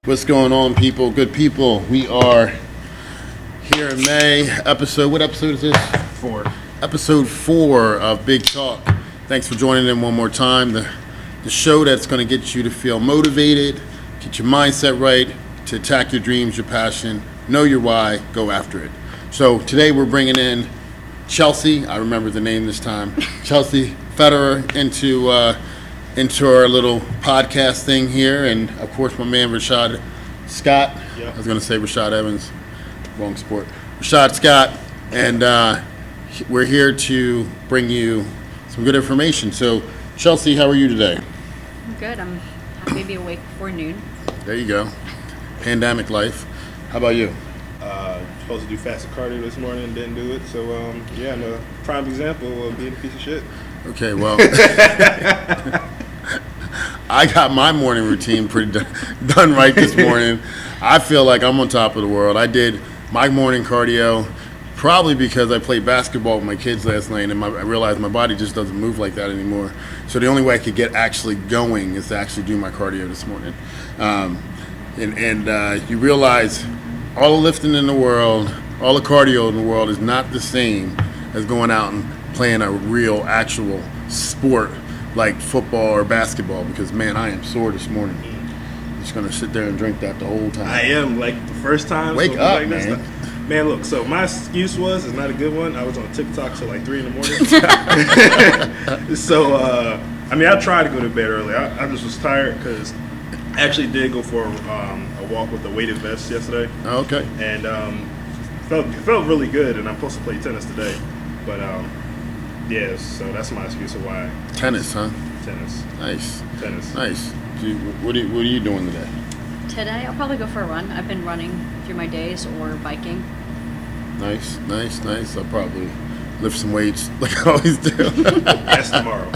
What's going on, people? Good people. We are here in May. What episode is this? 4. Episode 4 of Big Talk. Thanks for joining in one more time. The show that's going to get you to feel motivated, get your mindset right, to attack your dreams, your passion, know your why, go after it. So today we're bringing in Chelsea. I remember the name this time. Chelsea Federer into our little podcast thing here, and of course my man Rashaad Scott. Yep. I was going to say Rashaad Evans, wrong sport. Rashaad Scott, and we're here to bring you some good information. So Chelsea, how are you today? I'm good. I'm happy to be awake before noon. There you go. Pandemic life. How about you? Supposed to do fasted cardio this morning and didn't do it. So, I'm a prime example of being a piece of shit. Okay, well, I got my morning routine pretty done right this morning. I feel like I'm on top of the world. I did my morning cardio probably because I played basketball with my kids last night, and I realized my body just doesn't move like that anymore. So the only way I could get actually going is to actually do my cardio this morning. You realize all the lifting in the world, all the cardio in the world is not the same as going out and playing a real, actual sport like football or basketball, because, man, I am sore this morning. I'm just going to sit there and drink that the whole time. I am, like, the first time. Wake up, like man. This. Man, look, so my excuse it's not a good one. I was on TikTok till like 3 in the morning. So, I tried to go to bed early. I just was tired because I actually did go for a walk with a weighted vest yesterday. Okay. And it felt really good, and I'm supposed to play tennis today. But, yeah, so that's my excuse of why. Tennis, huh? Tennis. Nice. Tennis. Nice. What are you doing today? Today, I'll probably go for a run. I've been running through my days or biking. Nice. I'll probably lift some weights like I always do. That's tomorrow.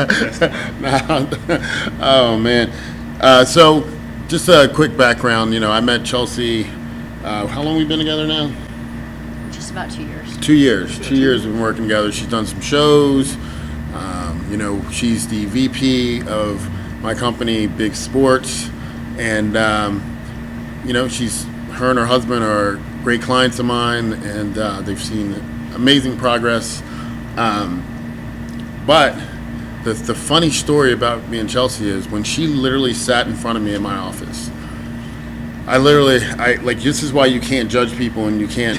Oh, man. So just a quick background. I met Chelsea. How long we been together now? Just about 2 years. 2 years. 2 years we've been working together. She's done some shows. She's the VP of my company, Big Sports. And, her and her husband are great clients of mine, and they've seen amazing progress. But the funny story about me and Chelsea is when she literally sat in front of me in my office, this is why you can't judge people and you can't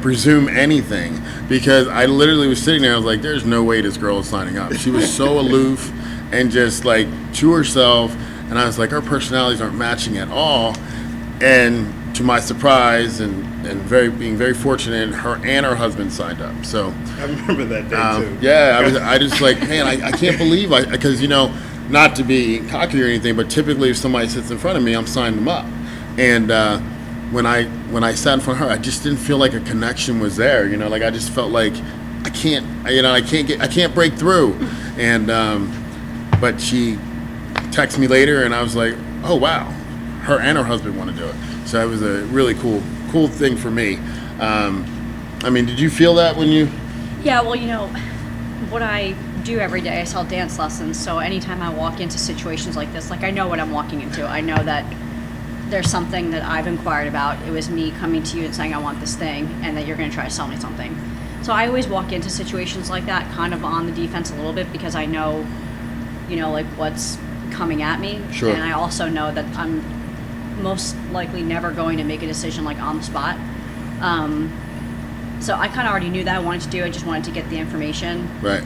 presume anything, because I literally was sitting there. I was like, there's no way this girl is signing up. She was so aloof and just like to herself, and I was like, our personalities aren't matching at all. And to my surprise and being very fortunate, her and her husband signed up. So I remember that day too. Yeah, I just like, man, I can't believe because not to be cocky or anything, but typically if somebody sits in front of me, I'm signing them up. And when I sat in front of her, I just didn't feel like a connection was there. I just felt like I can't break through. And but she texted me later, and I was like, oh wow, her and her husband want to do it. So it was a really cool thing for me. Did you feel that when you? Yeah, well, what I do every day, I sell dance lessons, so anytime I walk into situations like this, I know what I'm walking into. I know that there's something that I've inquired about. It was me coming to you and saying I want this thing, and that you're going to try to sell me something. So I always walk into situations like that kind of on the defense a little bit, because I know, what's coming at me. Sure. And I also know that I'm most likely never going to make a decision on the spot. So I kind of already knew that I wanted to do. I just wanted to get the information. Right.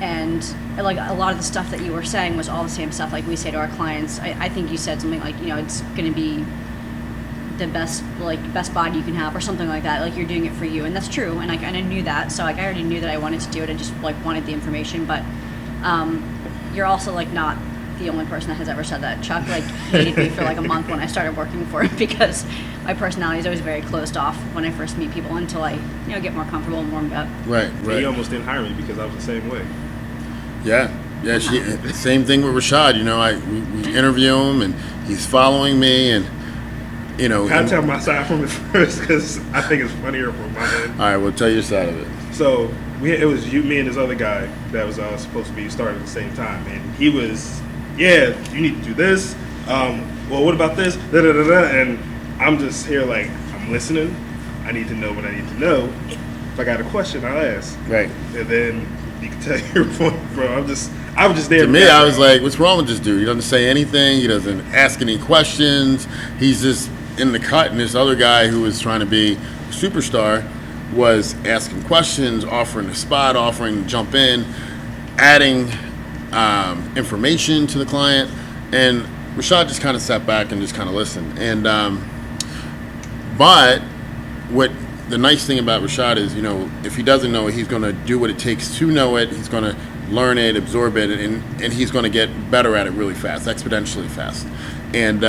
And a lot of the stuff that you were saying was all the same stuff we say to our clients. I think you said something it's going to be the best body you can have, or something like that. You're doing it for you, and that's true. And I kind of knew that, so I already knew that I wanted to do it. I just wanted the information. But you're also not the only person that has ever said that. Chuck hated me for a month when I started working for him, because my personality is always very closed off when I first meet people until I get more comfortable and warmed up. Right. He almost didn't hire me because I was the same way. Yeah. Same thing with Rashaad. We interview him, and he's following me, and I tell my side from it first because I think it's funnier from my end. All right, well, tell your side of it. So it was you, me, and this other guy that was supposed to be starting at the same time, and he was, yeah, you need to do this. Well, what about this? Da, da, da, da. And I'm just here like, I'm listening. I need to know what I need to know. If I got a question, I'll ask. Right. And then you can tell your point, bro. I was just there. To me, I was like, what's wrong with this dude? He doesn't say anything. He doesn't ask any questions. He's just in the cut. And this other guy who was trying to be a superstar was asking questions, offering a spot, offering to jump in, adding information to the client. And Rashaad just kind of sat back and just kind of listened. And but what the nice thing about Rashaad is, you know, if he doesn't know it, he's going to do what it takes to know it. He's going to learn it, absorb it, and he's going to get better at it really fast, exponentially fast. And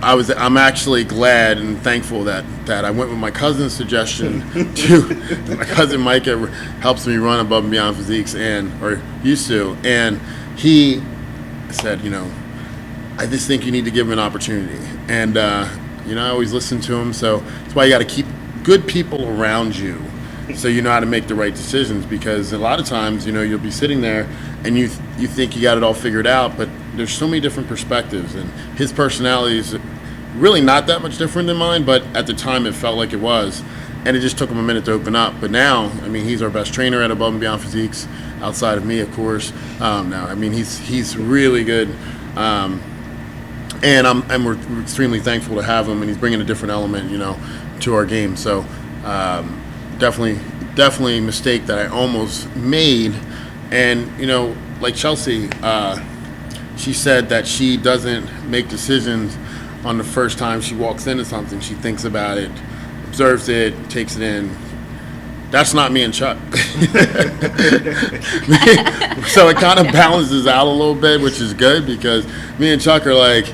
I'm actually glad and thankful that I went with my cousin's suggestion to my cousin Mike helps me run Above and Beyond Physiques or used to, and he said, you know, I just think you need to give him an opportunity. And you know, I always listen to him, so that's why you got to keep good people around you, so you know how to make the right decisions. Because a lot of times, you know, you'll be sitting there and you think you got it all figured out, but there's so many different perspectives, and his personality is really not that much different than mine, but at the time it felt like it was, and it just took him a minute to open up. But now, I mean, he's our best trainer at Above and Beyond Physiques, outside of me, of course. Now, I mean, he's really good. And we're extremely thankful to have him, and he's bringing a different element, you know, to our game. So definitely a mistake that I almost made. And, you know, like Chelsea, she said that she doesn't make decisions on the first time she walks into something. She thinks about it, observes it, takes it in. That's not me and Chuck. So it kind of balances out a little bit, which is good, because me and Chuck are like,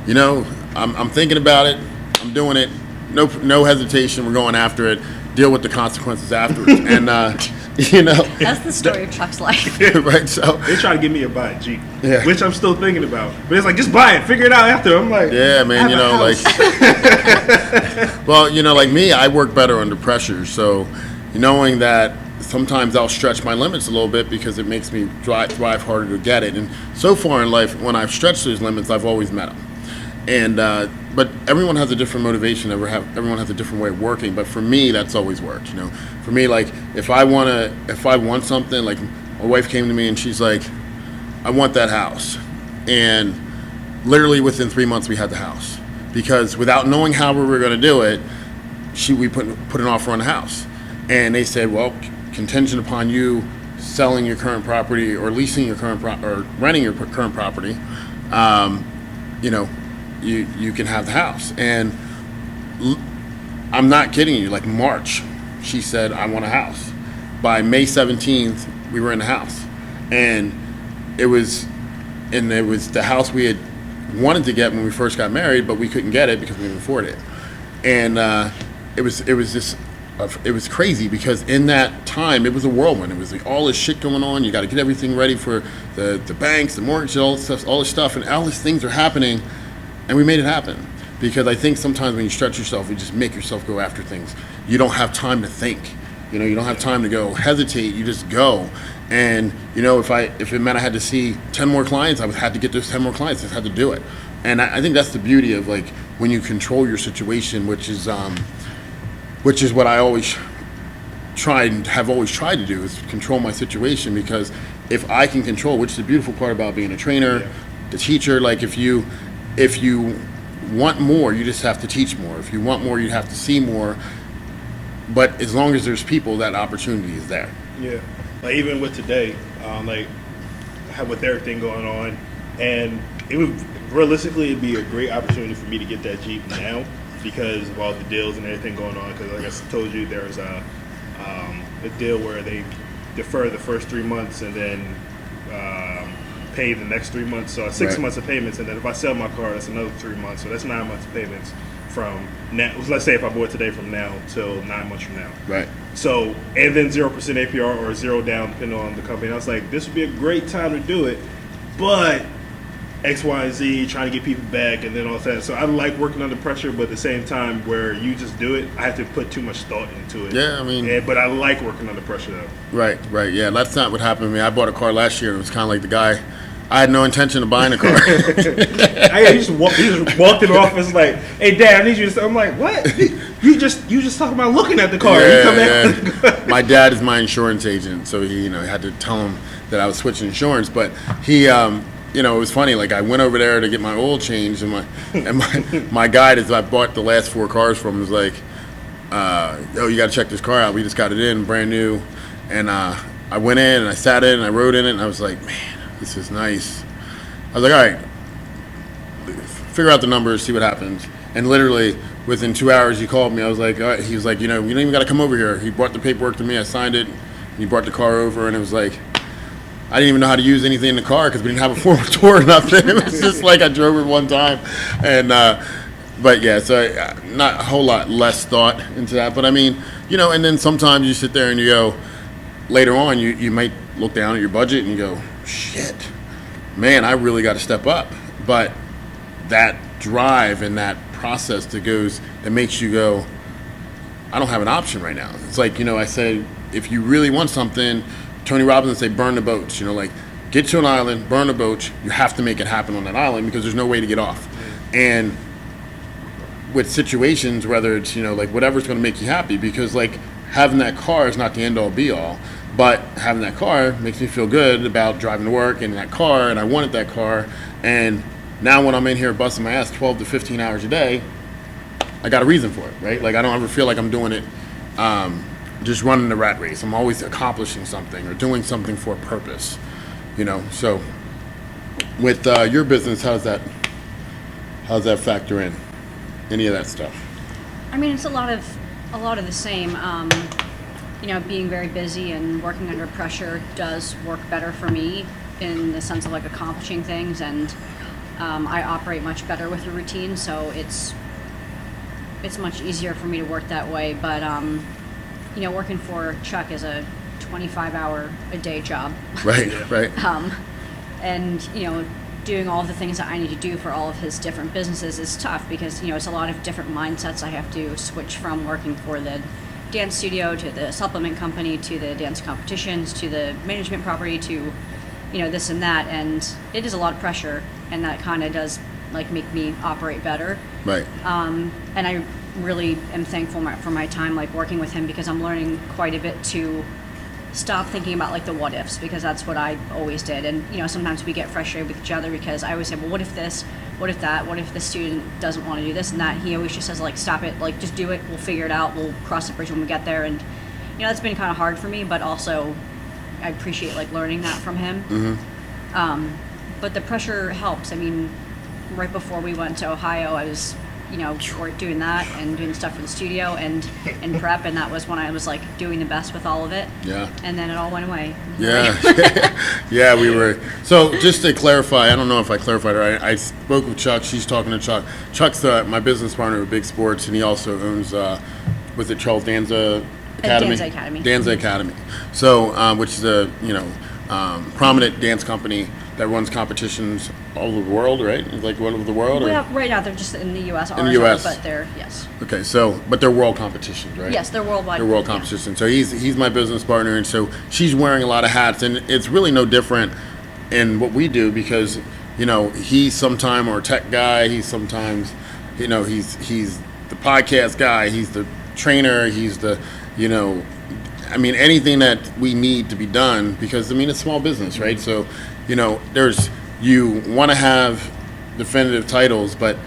you know, I'm thinking about it, I'm doing it, no hesitation, we're going after it, deal with the consequences afterwards. And you know, that's the story of Chuck's life. Right. So they try to get me to buy a Jeep, yeah, which I'm still thinking about. But it's like, just buy it, figure it out after. I'm like, yeah, man, you know, like, well, you know, like me, I work better under pressure. So knowing that sometimes I'll stretch my limits a little bit because it makes me thrive harder to get it. And so far in life, when I've stretched those limits, I've always met them. And but everyone has a different motivation. Everyone has a different way of working. But for me, that's always worked. You know, for me, like if I want something, like my wife came to me and she's like, I want that house, and literally within 3 months we had the house, because without knowing how we were going to do it, we put an offer on the house, and they said, well, contingent upon you selling your current property or leasing your current or renting your current property, you know, you can have the house. And I'm not kidding you, like March, she said, I want a house. By May 17th, we were in the house. And it was the house we had wanted to get when we first got married, but we couldn't get it because we didn't afford it. And it was crazy, because in that time it was a whirlwind. It was like all this shit going on. You got to get everything ready for the banks, the mortgage, all this stuff, and all these things are happening, and we made it happen. Because I think sometimes when you stretch yourself, you just make yourself go after things. You don't have time to think. You know, you don't have time to go hesitate. You just go. And you know, if it meant I had to see 10 more clients, I had to get those 10 more clients. I just had to do it. And I think that's the beauty of, like, when you control your situation, which is what I always have always tried to do, is control my situation. Because if I can control, which is the beautiful part about being a trainer, the teacher, like if you want more, you just have to teach more. If you want more, you have to see more. But as long as there's people, that opportunity is there. Yeah, like even with today, like with everything going on, and it would realistically it'd be a great opportunity for me to get that Jeep now, because of all the deals and everything going on. Because like I told you, there was a deal where they defer the first 3 months and then pay the next 3 months. So 6 months of payments, and then if I sell my car, that's another 3 months. So that's 9 months of payments from now. Let's say if I bought today, from now till 9 months from now. Right. So, and then 0% APR or 0 down, depending on the company. And I was like, this would be a great time to do it, but X, Y, and Z, trying to get people back, and then all that. So I like working under pressure, but at the same time, where you just do it, I have to put too much thought into it. Yeah, I mean, but I like working under pressure, though. Right. Yeah, that's not what happened to me. I bought a car last year, and it was kind of like the guy I had no intention of buying a car. He just walked in the office like, "Hey, Dad, I need you to." I'm like, "What? You just talking about looking at the car? You come Yeah. My dad is my insurance agent, so he had to tell him that I was switching insurance. But he, it was funny. Like I went over there to get my oil changed, and my guy that I bought the last 4 cars from was like, "Oh, you got to check this car out. We just got it in, brand new." And I went in and I sat in and I rode in it, and I was like, "Man, this is nice." I was like, "All right, figure out the numbers, see what happens." And literally within 2 hours, he called me. I was like, all right. He was like, you don't even got to come over here. He brought the paperwork to me. I signed it. He brought the car over, and it was like, I didn't even know how to use anything in the car because we didn't have a formal tour or nothing. It was just like I drove it one time. And, but yeah, so not a whole lot less thought into that. But I mean, and then sometimes you sit there and you go, later on, you might look down at your budget and you go, shit, man, I really got to step up. But that drive and that process that makes you go, I don't have an option right now. It's like, I said, if you really want something, Tony Robbins say burn the boats, like get to an island, burn the boats. You have to make it happen on that island because there's no way to get off. And with situations, whether it's, like whatever's going to make you happy, because like having that car is not the end all be all, but having that car makes me feel good about driving to work in that car, and I wanted that car. And now when I'm in here busting my ass 12 to 15 hours a day, I got a reason for it, right? Like I don't ever feel like I'm doing it just running the rat race. I'm always accomplishing something or doing something for a purpose, So with your business, how's that factor in? Any of that stuff? I mean, it's a lot of the same. Being very busy and working under pressure does work better for me in the sense of like accomplishing things, and I operate much better with a routine, so it's much easier for me to work that way. But working for Chuck is a 25-hour-a-day job. Right, right. And doing all of the things that I need to do for all of his different businesses is tough because it's a lot of different mindsets I have to switch from, working for the dance studio to the supplement company to the dance competitions to the management property to this and that, and it is a lot of pressure, and that kind of does like make me operate better. Right. And I really am thankful for my time like working with him, because I'm learning quite a bit to stop thinking about like the what ifs, because that's what I always did. And sometimes we get frustrated with each other because I always say, well, what if this, what if that, what if the student doesn't want to do this and that. He always just says like, stop it, like just do it, we'll figure it out, we'll cross the bridge when we get there. And that's been kind of hard for me, but also I appreciate like learning that from him. Mm-hmm. But the pressure helps. I mean, right before we went to Ohio, I was doing that and doing stuff for the studio and prep, and that was when I was like doing the best with all of it. Yeah. And then it all went away. Yeah. Yeah, we were. So just to clarify, I don't know if I clarified it. I spoke with Chuck. She's talking to Chuck. Chuck's my business partner with Big Sports, and he also owns, was it Charles Danza Academy? Danza Academy. Danza Academy. So, which is a, prominent dance company that runs competitions all over the world, right? Like all over the world? Well, right now they're just in the U.S. In the U.S. But they're, yes. Okay, but they're world competitions, right? Yes, they're worldwide. They're world competitions. So he's my business partner, and so she's wearing a lot of hats, and it's really no different in what we do because, he's sometime our tech guy, he's sometimes, he's the podcast guy, he's the trainer, he's the, anything that we need to be done because, it's small business, right? So, you want to have definitive titles, but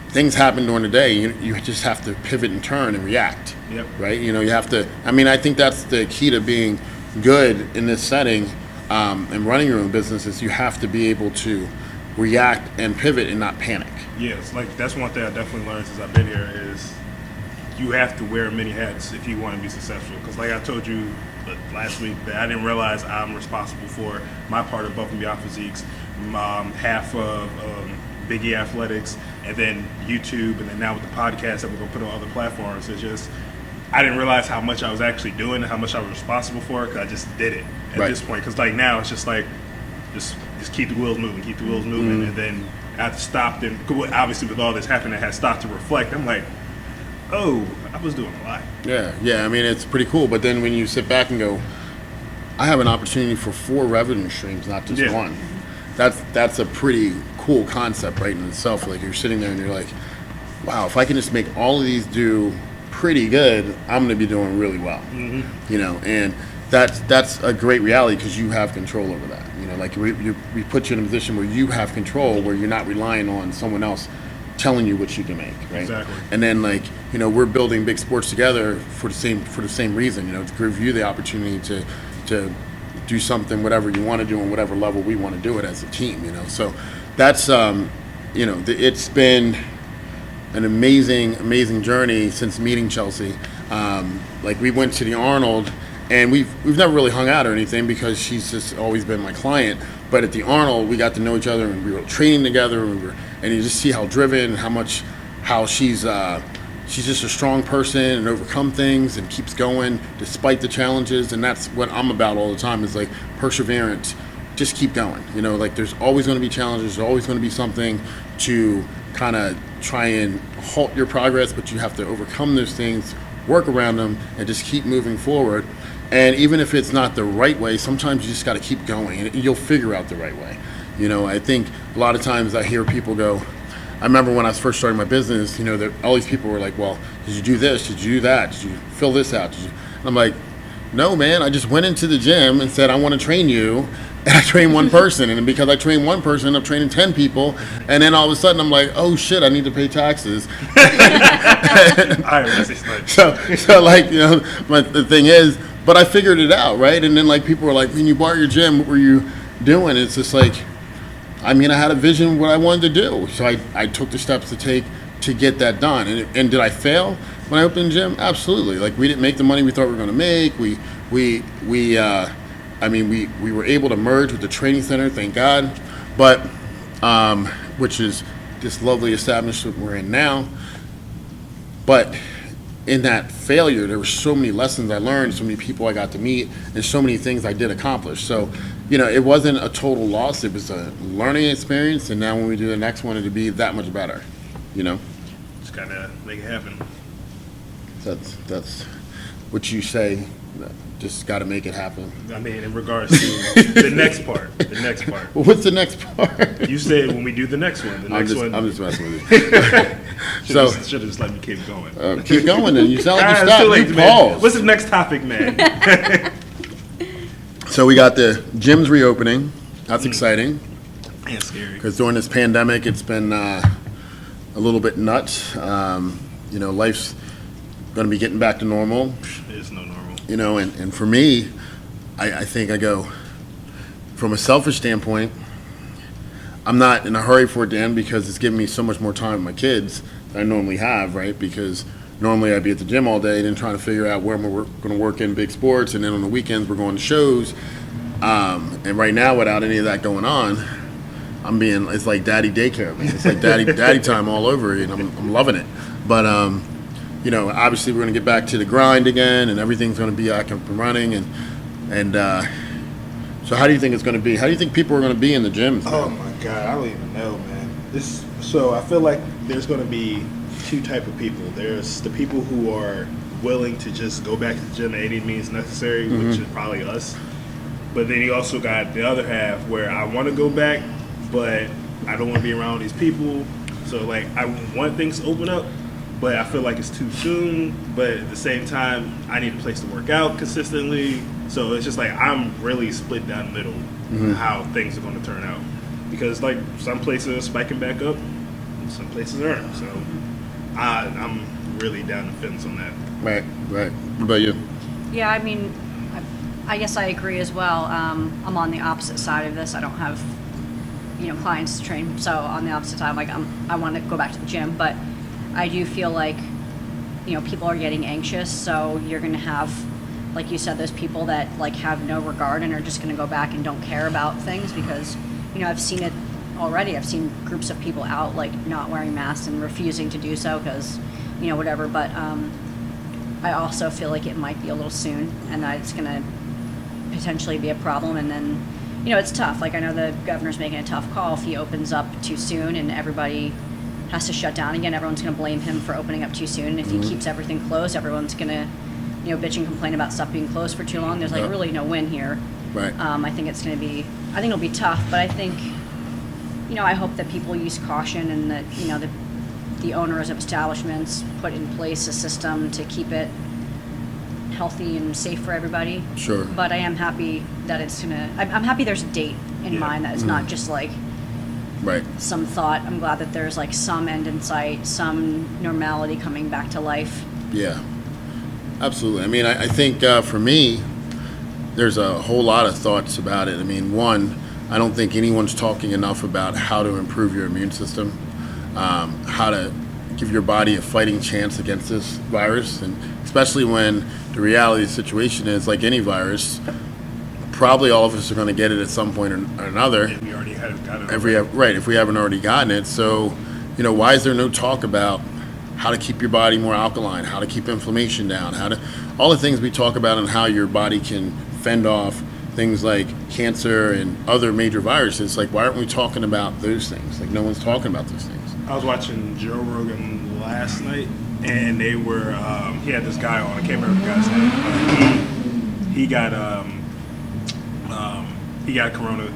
things happen during the day. You just have to pivot and turn and react, Yep. right? You have to, I think that's the key to being good in this setting and running your own business is you have to be able to react and pivot and not panic. Yes, like that's one thing I definitely learned since I've been here is you have to wear many hats if you want to be successful. Because like I told you last week, that I didn't realize I'm responsible for my part of Buff and Beyond Physiques, half of Biggie Athletics, and then YouTube, and then now with the podcast that we're going to put on other platforms. It's just, I didn't realize how much I was actually doing and how much I was responsible for because I just did it at Right. this point. Because like now it's just like, just keep the wheels moving, and then I have to stop. Then obviously with all this happening, I had stopped to reflect. I'm like, oh, I was doing a lot. Yeah, it's pretty cool. But then when you sit back and go, I have an opportunity for 4 revenue streams, not just Yeah. one. that's a pretty cool concept right in itself. Like you're sitting there and you're like, wow, if I can just make all of these do pretty good, I'm going to be doing really well. You know, and that's a great reality because you have control over that. You know, like we put you in a position where you have control, where you're not relying on someone else telling you what you can make, right? Exactly. And then, like, you know, we're building big sports together for the same reason. You know, to give you the opportunity to do something, whatever you want to do, on whatever level we want to do it as a team. You know, so that's you know, it's been an amazing journey since meeting Chelsea. Like we went to the Arnold, and we've never really hung out or anything because she's just always been my client. But at the Arnold, we got to know each other, and we were training together, and you just see how driven, how she's just a strong person and overcome things and keeps going despite the challenges. And that's what I'm about all the time, is like perseverance. Just keep going. You know, like there's always going to be challenges. There's always going to be something to kind of try and halt your progress, but you have to overcome those things, work around them, and just keep moving forward. And even if it's not the right way, sometimes you just got to keep going, and you'll figure out the right way. You know, I think a lot of times I hear people go, I remember when I was first starting my business, you know, all these people were like, well, did you do this? Did you do that? Did you fill this out? And I'm like, no, man, I just went into the gym and said, I want to train you. And I trained one person, and because I trained one person, I'm training 10 people, and then all of a sudden I'm like, oh shit, I need to pay taxes. So like, you know, but the thing is, but I figured it out, right? And then like people were like, when you bought your gym, what were you doing? It's just like, I mean, I had a vision of what I wanted to do, so I took the steps to take to get that done. And did I fail when I opened the gym? Absolutely. Like we didn't make the money we thought we were going to make. We were able to merge with the training center, thank God, but which is this lovely establishment we're in now. But in that failure, there were so many lessons I learned, so many people I got to meet, and so many things I did accomplish. So, you know, it wasn't a total loss. It was a learning experience, and now when we do the next one, it'll be that much better, you know? Just gotta make it happen. That's what you say. Just got to make it happen. I mean, in regards to the next part. Well, what's the next part? You said when we do the next one. I'm just messing with you. Should have just let me keep going. Keep going, then. You sound like you It's too stopped. late, You man. paused. What's the next topic, man? So we got the gyms reopening. That's exciting. That's scary. Because during this pandemic, it's been a little bit nuts. You know, life's going to be getting back to normal. There's no normal. You know, and for me, I think I go, from a selfish standpoint, I'm not in a hurry for it to end because it's giving me so much more time with my kids than I normally have, right? Because normally I'd be at the gym all day and then trying to figure out where we're going to work in big sports, and then on the weekends we're going to shows. And right now, without any of that going on, it's like daddy daycare, man. It's like daddy time all over, and I'm loving it. But you know, obviously we're going to get back to the grind again, and everything's going to be up and running. And so how do you think it's going to be? How do you think people are going to be in the gyms? Oh my God, I don't even know, man. So I feel like there's going to be two type of people. There's the people who are willing to just go back to the gym at any means necessary, which is probably us. But then you also got the other half where I want to go back, but I don't want to be around these people. So like I want things to open up, but I feel like it's too soon. But at the same time, I need a place to work out consistently. So it's just like I'm really split down the middle how things are going to turn out. Because like some places are spiking back up, and some places aren't. So I'm really down the fence on that. Right. What about you? Yeah, I mean, I guess I agree as well. I'm on the opposite side of this. I don't have, clients to train. So on the opposite side, I want to go back to the gym, but I do feel like, people are getting anxious. So you're going to have, like you said, those people that have no regard and are just going to go back and don't care about things because, I've seen it already. I've seen groups of people out not wearing masks and refusing to do so because, whatever. But I also feel like it might be a little soon and that it's going to potentially be a problem. And then, it's tough. I know the governor's making a tough call if he opens up too soon and everybody has to shut down again. Everyone's going to blame him for opening up too soon. And if he keeps everything closed, everyone's going to, bitch and complain about stuff being closed for too long. There's really no win here. Right. I think it'll be tough, but I think I hope that people use caution and that, the owners of establishments put in place a system to keep it healthy and safe for everybody. Sure. But I am happy that I'm happy there's a date in mind, that it's not just like Right. some thought. I'm glad that there's like some end in sight, some normality coming back to life. Yeah, absolutely. I mean, I think for me, there's a whole lot of thoughts about it. I mean, one, I don't think anyone's talking enough about how to improve your immune system, how to give your body a fighting chance against this virus, and especially when the reality of the situation is, like any virus, probably all of us are going to get it at some point or another. We already had got it. If we haven't already gotten it. So, why is there no talk about how to keep your body more alkaline, how to keep inflammation down, all the things we talk about and how your body can fend off things like cancer and other major viruses. Like, why aren't we talking about those things? Like, no one's talking about those things. I was watching Joe Rogan last night, and they were he had this guy on. I can't remember the guy's name. He got corona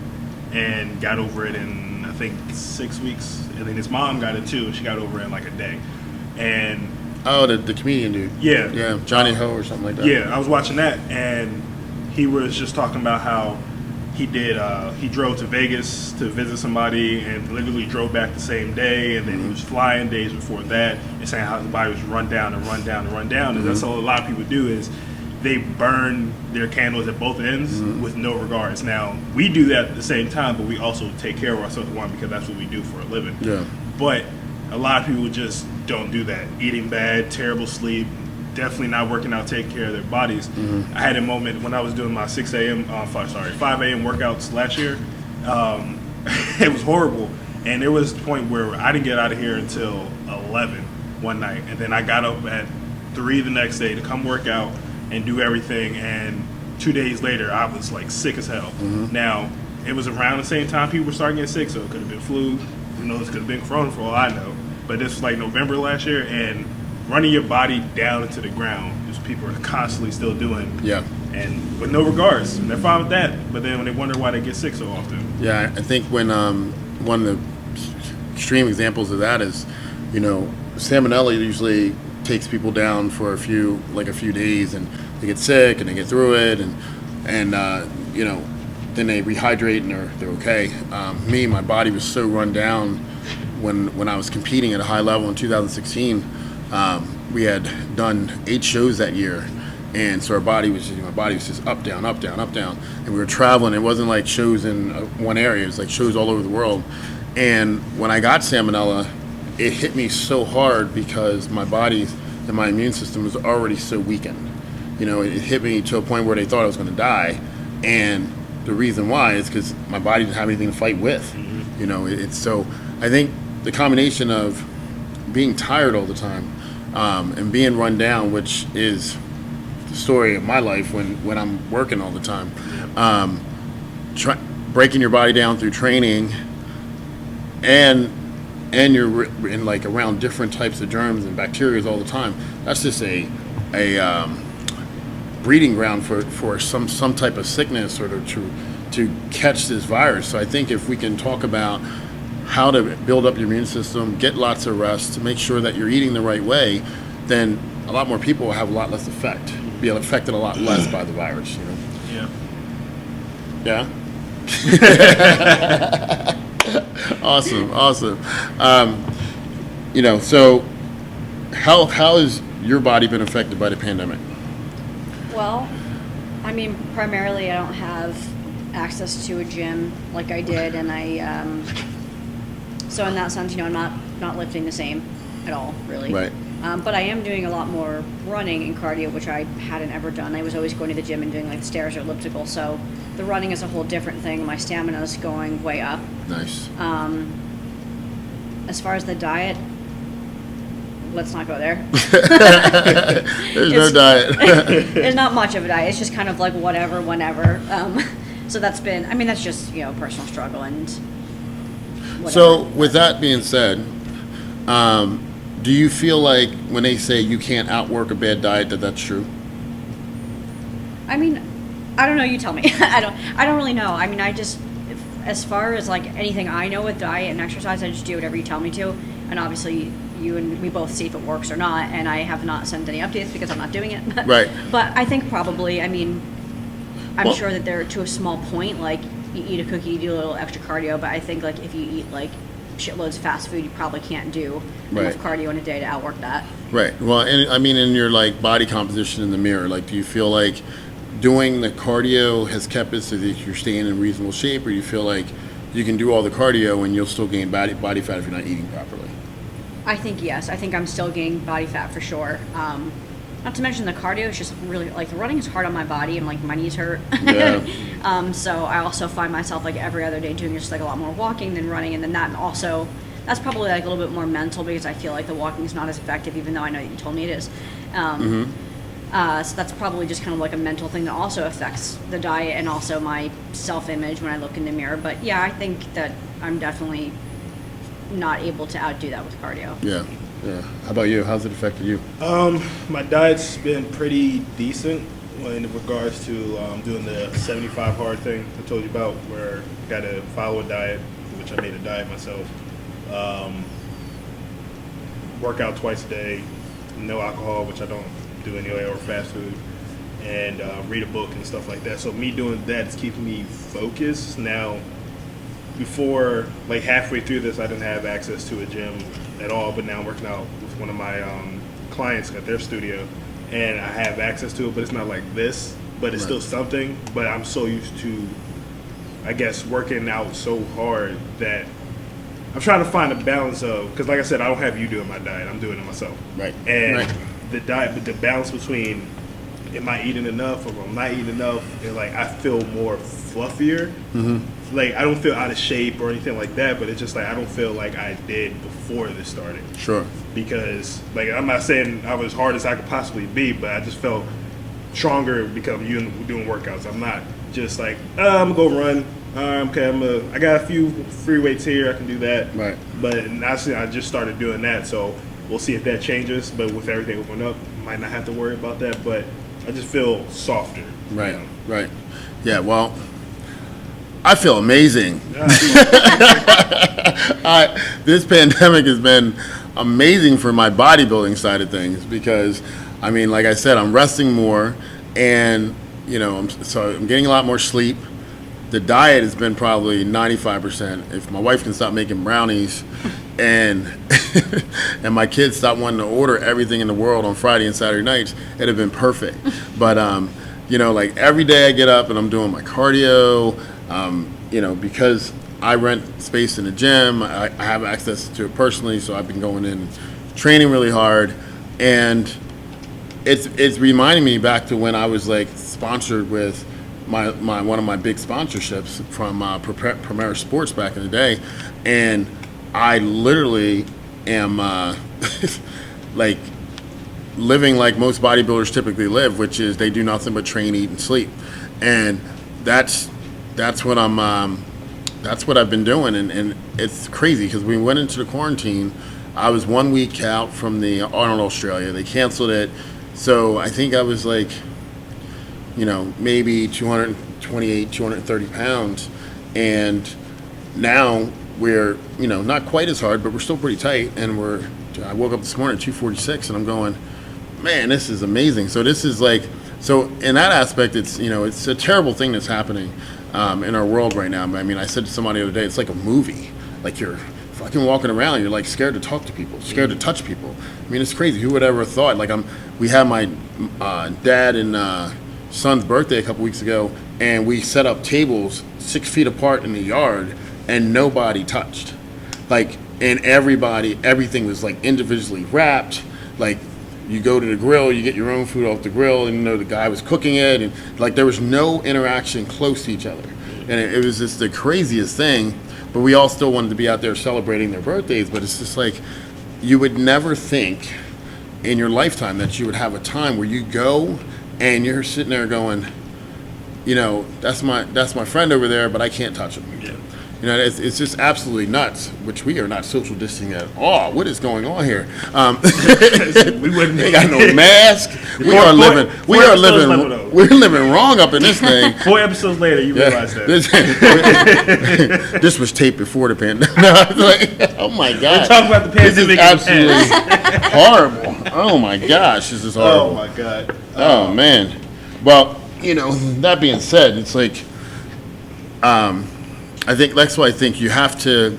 and got over it in, I think, 6 weeks, and then his mom got it too, and she got over it in like a day. And the comedian dude. Yeah, Johnny Ho or something like that. Yeah, I was watching that, and he was just talking about how he drove to Vegas to visit somebody and literally drove back the same day, and then he was flying days before that, and saying how his body was run down and run down and run down. And that's all a lot of people do, is they burn their candles at both ends with no regards. Now, we do that at the same time, but we also take care of ourselves, one, because that's what we do for a living. Yeah. But a lot of people just don't do that. Eating bad, terrible sleep, definitely not working out, taking care of their bodies. I had a moment when I was doing my 5 a.m. workouts last year. It was horrible. And there was a point where I didn't get out of here until 11 one night. And then I got up at 3 the next day to come work out and do everything. And 2 days later, I was like sick as hell. Now, it was around the same time people were starting to get sick, so it could have been flu. Who knows? It could have been corona for all I know. But this was like November last year, and running your body down into the ground, just people are constantly still doing. Yeah. And with no regards. And they're fine with that. But then when they wonder why they get sick so often. Yeah, I think when one of the extreme examples of that is, salmonella usually takes people down for a few days, and they get sick and they get through it, and then they rehydrate and they're okay. My body was so run down when I was competing at a high level in 2016. We had done 8 shows that year, and so my body was just up, down, up, down, up, down, and we were traveling. It wasn't like shows in one area; it was like shows all over the world. And when I got salmonella, it hit me so hard because my body and my immune system was already so weakened. It hit me to a point where they thought I was going to die, and the reason why is because my body didn't have anything to fight with. It's so. I think the combination of being tired all the time and being run down, which is the story of my life when I'm working all the time, breaking your body down through training, and you're in like around different types of germs and bacteria all the time. That's just a breeding ground for some type of sickness or to catch this virus. So I think if we can talk about how to build up your immune system, get lots of rest, to make sure that you're eating the right way, then a lot more people will have a lot less be affected a lot less by the virus. Yeah. Awesome. So how has your body been affected by the pandemic? Well, primarily I don't have access to a gym like I did, and so in that sense, I'm not lifting the same at all, really. Right. But I am doing a lot more running and cardio, which I hadn't ever done. I was always going to the gym and doing like stairs or elliptical, so the running is a whole different thing. My stamina is going way up. Nice. As far as the diet, let's not go there. There's no diet. There's not much of a diet. It's just kind of like whatever, whenever. So that's been, that's just, personal struggle and whatever. So with that being said, do you feel like when they say you can't outwork a bad diet, that's true? I don't know. You tell me. I don't really know. as far as like anything I know with diet and exercise, I just do whatever you tell me to. And obviously you and we both see if it works or not. And I have not sent any updates because I'm not doing it. Right. But I think probably, I mean, I'm Well- sure that they're to a small point, like you eat a cookie, you do a little extra cardio. But I think like if you eat like shitloads of fast food, you probably can't do enough cardio in a day to outwork that. Right. Well, and I mean, in your like body composition in the mirror, like, do you feel like doing the cardio has kept it so that you're staying in reasonable shape, or do you feel like you can do all the cardio and you'll still gain body fat if you're not eating properly? I think yes. I think I'm still gaining body fat for sure. Not to mention the cardio is just really like the running is hard on my body and like my knees hurt. Yeah. So I also find myself like every other day doing just like a lot more walking than running, and then that also that's probably like a little bit more mental because I feel like the walking is not as effective, even though I know that you told me it is. So that's probably just kind of like a mental thing that also affects the diet and also my self-image when I look in the mirror. But yeah, I think that I'm definitely not able to outdo that with cardio. Yeah. Yeah. How about you? How's it affected you? My diet's been pretty decent in regards to doing the 75 hard thing I told you about, where you got to follow a diet, which I made a diet myself. Work out twice a day, no alcohol, which I don't do anyway, or fast food, and read a book and stuff like that. So me doing that is keeping me focused. Now, before, like halfway through this, I didn't have access to a gym at all, but now I'm working out with one of my clients at their studio, and I have access to it, but it's not like this, but it's still something. But I'm so used to, I guess, working out so hard that I'm trying to find a balance of, because like I said, I don't have you doing my diet, I'm doing it myself. Right. And the diet, but the balance between am I eating enough or am I not eating enough, and like I feel more fluffier. Like I don't feel out of shape or anything like that, but it's just like I don't feel like I did before this started. Sure. Because like I'm not saying I was as hard as I could possibly be, but I just felt stronger because I'm doing workouts. I'm not just like I'm gonna go run. Okay, I got a few free weights here. I can do that. Right. But actually, I just started doing that, so we'll see if that changes. But with everything opening up, might not have to worry about that. But I just feel softer. Right. You know? Right. Yeah. Well, I feel amazing. This pandemic has been amazing for my bodybuilding side of things because, I mean, like I said, I'm resting more, and I'm getting a lot more sleep. The diet has been probably 95%. If my wife can stop making brownies, and and my kids stop wanting to order everything in the world on Friday and Saturday nights, it'd have been perfect. But like every day I get up and I'm doing my cardio. Because I rent space in the gym, I have access to it personally, so I've been going in, training really hard, and it's reminding me back to when I was like sponsored with my one of my big sponsorships from Premier Sports back in the day, and I literally am like living like most bodybuilders typically live, which is they do nothing but train, eat, and sleep, and that's what that's what I've been doing, and it's crazy because we went into the quarantine. I was 1 week out from the Arnold, Australia. They canceled it, so I think I was like, maybe 228, 230 pounds, and now we're, not quite as hard, but we're still pretty tight, and I woke up this morning at 246, and I'm going, man, this is amazing. So this is like, so in that aspect, it's, it's a terrible thing that's happening in our world right now. I mean, I said to somebody the other day, it's like a movie. Like you're fucking walking around, you're like scared to talk to people, scared to touch people. I mean, it's crazy. Who would ever have thought? Like we had my dad and son's birthday a couple weeks ago, and we set up tables 6 feet apart in the yard, and nobody touched. Like, and everything was like individually wrapped. Like, you go to the grill, you get your own food off the grill, and the guy was cooking it, and like there was no interaction close to each other, and it was just the craziest thing. But we all still wanted to be out there celebrating their birthdays. But it's just like you would never think in your lifetime that you would have a time where you go and you're sitting there going, that's my friend over there, but I can't touch him. Yeah. You know, it's just absolutely nuts, which we are not social distancing at all. What is going on here? We wouldn't They got no mask. We're living wrong up in this thing. 4 episodes later, you realize that. This was taped before the pandemic. Like, oh my God. We're talking about the This is pandemic. absolutely horrible. Oh my gosh, this is horrible. Oh my God. Oh man. Well, you know, that being said, it's like, I think that's why I think you have to,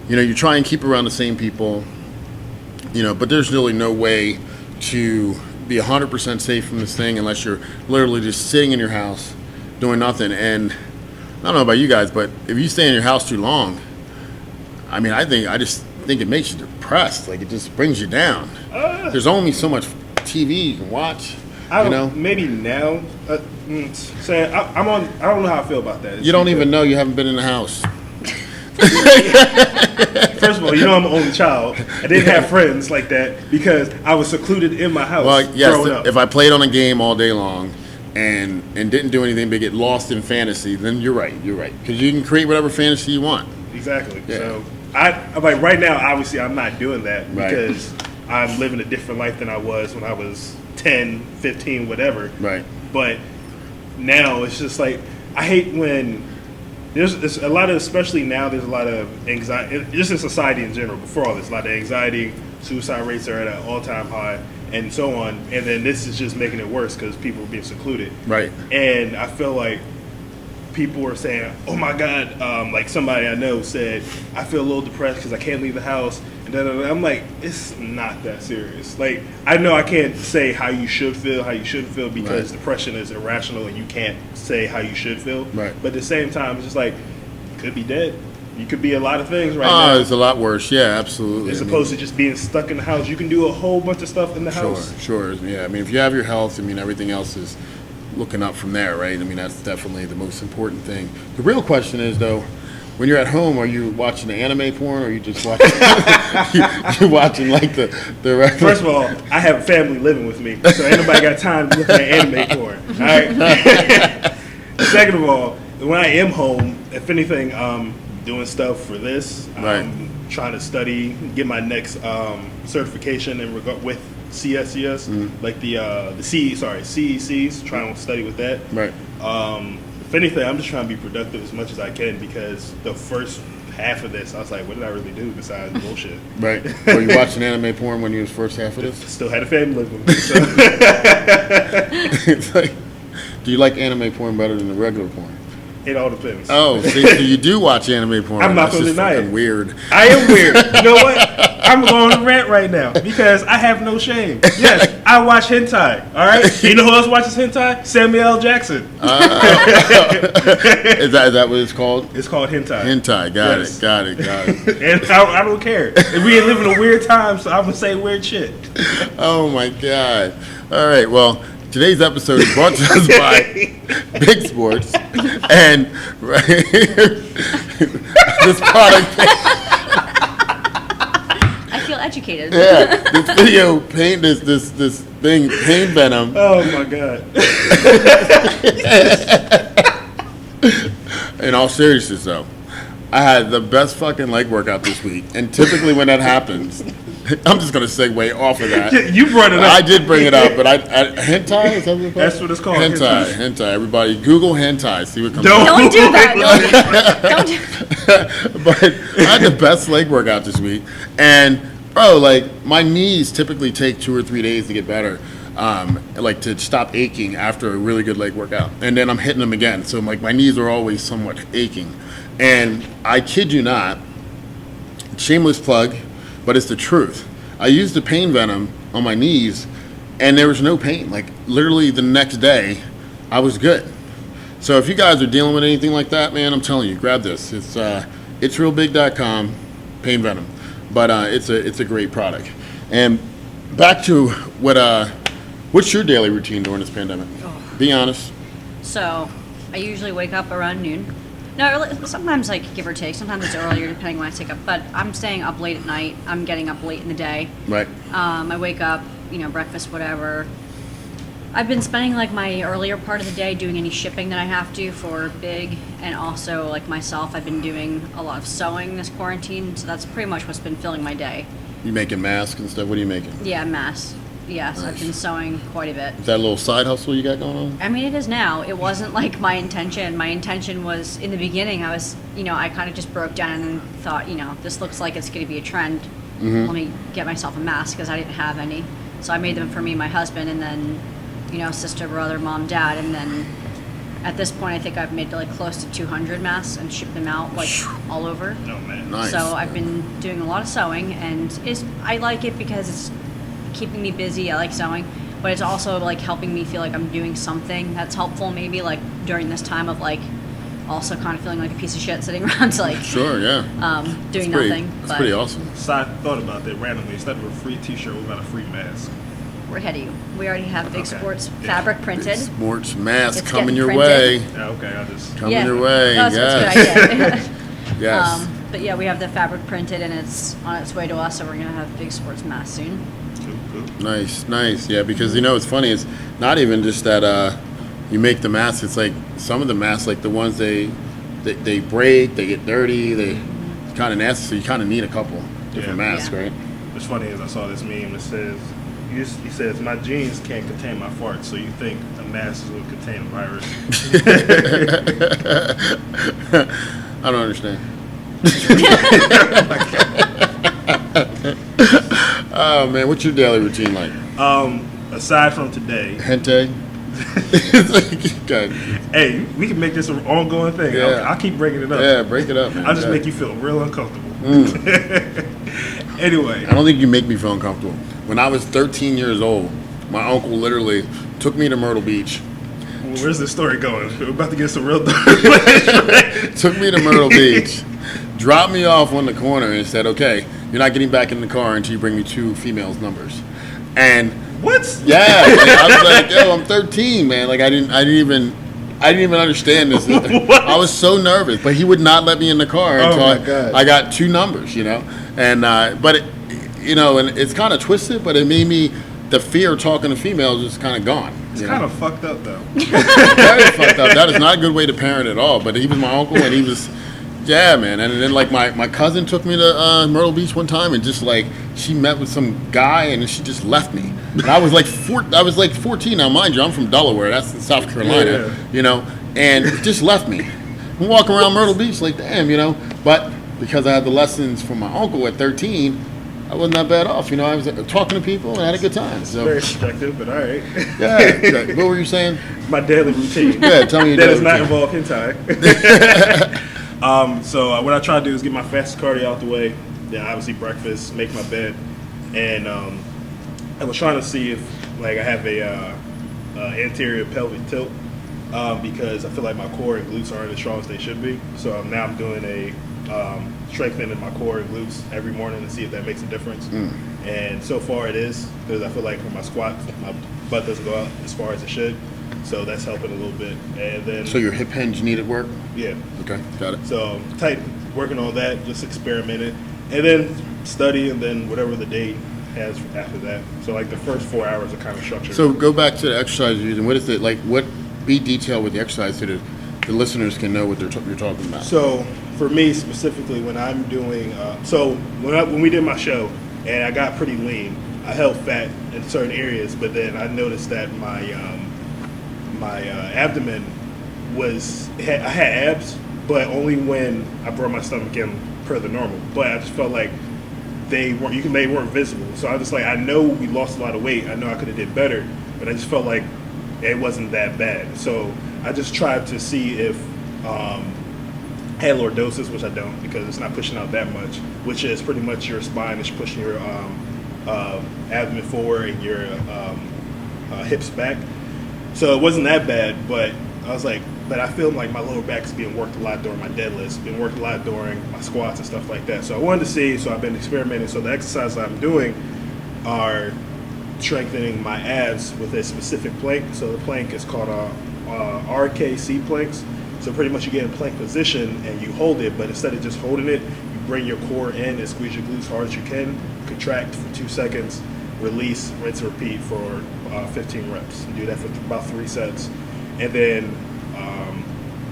you know, you try and keep around the same people, you know, but there's really no way to be 100% safe from this thing unless you're literally just sitting in your house doing nothing. And I don't know about you guys, but if you stay in your house too long, I mean, I just think it makes you depressed. Like, it just brings you down. There's only so much TV you can watch. I don't you know, maybe now. Saying I don't know how I feel about that. you don't even know, you haven't been in the house. First of all, you know I'm an only child. I didn't have friends like that because I was secluded in my house. Well, growing up. yes, if I played on a game all day long and didn't do anything but get lost in fantasy, then you're right, because you can create whatever fantasy you want. Exactly. Yeah. So I'm like, right now, obviously, I'm not doing that Right. because I'm living a different life than I was when I was 10, 15, whatever. Right. But now it's just like, I hate when there's a lot of, especially now, there's a lot of anxiety, just in society in general. Before all this, a lot of anxiety, suicide rates are at an all-time high, and so on. And then this is just making it worse because people are being secluded. Right. And I feel like people were saying, "Oh my God!" Like somebody I know said, "I feel a little depressed because I can't leave the house." And I'm like, it's not that serious. Like, I know I can't say how you should feel, how you shouldn't feel, because Right. depression is irrational and you can't say how you should feel. Right. But at the same time, it's just like, you could be dead. You could be a lot of things right Oh, now. it's a lot worse. Yeah, absolutely. As I mean, opposed to just being stuck in the house. You can do a whole bunch of stuff in the house. Sure. Yeah, I mean, if you have your health, I mean, everything else is looking up from there, right? I mean, that's definitely the most important thing. The real question is, though, when you're at home, are you watching the anime porn, or are you just watching? you're watching like the regular. First of all, I have a family living with me, so ain't nobody got time to look at anime porn. All right. Second of all, when I am home, if anything, I'm doing stuff for this. Right. I'm trying to study, get my next certification in regard with CSCS, like the CECs. Trying to study with that. Right. If anything, I'm just trying to be productive as much as I can, because the first half of this, I was like, what did I really do besides bullshit? Right. Were you watching anime porn when you was first half of this? Still had a family living with me. So. It's like, do you like anime porn better than the regular porn? It all depends. Oh, see, so you do watch anime porn. I'm not That's gonna just deny fucking it. weird. I am weird. You know what? I'm going to rant right now because I have no shame. Yes, I watch hentai. All right. You know who else watches hentai? Samuel L. Jackson. Is that what it's called? It's called hentai. Hentai. Got Yes. it. And I don't care. We live in a weird time, so I'm gonna say weird shit. Oh my God. All right. Well, today's episode is brought to us by Big Sports, and right here, this product. I feel educated. Yeah, this video pain this thing pain venom. Oh my God. In all seriousness, though, I had the best fucking leg workout this week, and typically when that happens, I'm just gonna segue off of that. You brought it up. I did bring it up, but hentai is that what it's called? That's what it's called. Hentai. Everybody, Google hentai. See what comes Don't. up. Don't do that. Don't do But I had the best leg workout this week, and bro, like my knees typically take 2 or 3 days to get better, like to stop aching after a really good leg workout, and then I'm hitting them again. So like my knees are always somewhat aching, and I kid you not, shameless plug, but it's the truth. I used the pain venom on my knees, and there was no pain. Like literally the next day, I was good. So if you guys are dealing with anything like that, man, I'm telling you, grab this. It's realbig.com, pain venom, but it's a great product. And back to what's your daily routine during this pandemic? Be honest. So, I usually wake up around noon. No, sometimes like give or take. Sometimes it's earlier depending when I take up. But I'm staying up late at night. I'm getting up late in the day. Right. I wake up, breakfast, whatever. I've been spending like my earlier part of the day doing any shipping that I have to for Big, and also like myself, I've been doing a lot of sewing this quarantine, so that's pretty much what's been filling my day. You making masks and stuff? What are you making? Yeah, masks. Yes, Nice. I've been sewing quite a bit. Is that a little side hustle you got going on? I mean, it is now. It wasn't like my intention. My intention was in the beginning. I was, I kind of just broke down and thought, this looks like it's going to be a trend. Let me get myself a mask because I didn't have any. So I made them for me, my husband, and then, sister, brother, mom, dad, and then at this point, I think I've made like close to 200 masks and shipped them out like all over. Oh man. Nice. So I've been doing a lot of sewing, and I like it because it's keeping me busy. I like sewing, but it's also like helping me feel like I'm doing something that's helpful. Maybe like during this time of like also kind of feeling like a piece of shit sitting around to like Sure, yeah. doing That's nothing. That's But pretty awesome. Side thought about that randomly. Instead of a free T-shirt, what about a free mask? we're ahead of you. We already have Big Okay. Sports Yeah. fabric printed. Sports mask It's coming getting your printed. way. Yeah, okay. I just Coming your way. Oh, that's yes. a good idea. Yes. But yeah, we have the fabric printed and it's on its way to us, so we're gonna have Big Sports masks soon. cool. Nice. Yeah, because it's funny. It's not even just that you make the masks. It's like some of the masks, like the ones they break, they get dirty, they kind of nasty. So you kind of need a couple different Yeah. masks, Yeah. right? What's funny is I saw this meme that says, he says, my jeans can't contain my farts, so you think a mask will contain a virus. I don't understand. Oh man, what's your daily routine like? Aside from today, Hente? Good. hey, we can make this an ongoing thing. Yeah. I'll keep bringing it up. Yeah, break it up, man. I'll just Yeah. make you feel real uncomfortable. Anyway, I don't think you make me feel uncomfortable. When I was 13 years old, my uncle literally took me to Myrtle Beach. where's this story going? We're about to get some real Took me to Myrtle Beach, dropped me off on the corner, and said, "Okay, you're not getting back in the car until you bring me 2 females' numbers." And What? yeah, like, I was like, "Yo, I'm 13, man. Like, I didn't even understand this." What? I was so nervous, but he would not let me in the car until my God. I got 2 numbers, And but it, and it's kind of twisted, but it made me the fear of talking to females is kind of gone. It's kind of fucked up, though. Very fucked up. That is not a good way to parent at all. But he was my uncle, and he was, yeah, man. And then like my cousin took me to Myrtle Beach one time, and just like she met with some guy, and then she just left me. And I was like 14. Now, mind you, I'm from Delaware. That's in South Carolina, and just left me. I'm walking around Myrtle Beach like, damn, But because I had the lessons from my uncle at 13, I wasn't that bad off. I was talking to people and had a good time. So Very subjective, but all right. yeah. What were you saying? My daily routine. Yeah, tell me your That daily does not routine. involve hentai. So what I try to do is get my fastest cardio out the way. Then obviously breakfast, make my bed, and I was trying to see if like I have a anterior pelvic tilt because I feel like my core and glutes aren't as strong as they should be. So now I'm doing a strengthening my core and glutes every morning to see if that makes a difference. And so far it is, because I feel like for my squats, my butt doesn't go out as far as it should. So that's helping a little bit. And then So your hip hinge needed work? yeah. Okay, got it. So tight working on that, just experimenting. And then study, and then whatever the day has after that. So like the first 4 hours are kind of structured. So go back to the exercise you're using. What is it like? Be detailed with the exercise so that the listeners can know what you're talking about. So for me specifically, when I'm doing, when we did my show and I got pretty lean, I held fat in certain areas, but then I noticed that my abdomen I had abs, but only when I brought my stomach in per the normal. But I just felt like they weren't visible. So I was just like, I know we lost a lot of weight. I know I could have did better, but I just felt like it wasn't that bad. So I just tried to see if I had lordosis, which I don't because it's not pushing out that much, which is pretty much your spine is pushing your abdomen forward and your hips back. So it wasn't that bad, but I was like, but I feel like my lower back is being worked a lot during my deadlifts, being worked a lot during my squats and stuff like that. So I wanted to see, so I've been experimenting. So the exercises I'm doing are strengthening my abs with a specific plank. So the plank is called RKC planks. So pretty much you get in plank position and you hold it, but instead of just holding it, you bring your core in and squeeze your glutes hard as you can, contract for 2 seconds, release, rinse, and repeat for 15 reps. And do that for about 3 sets. And then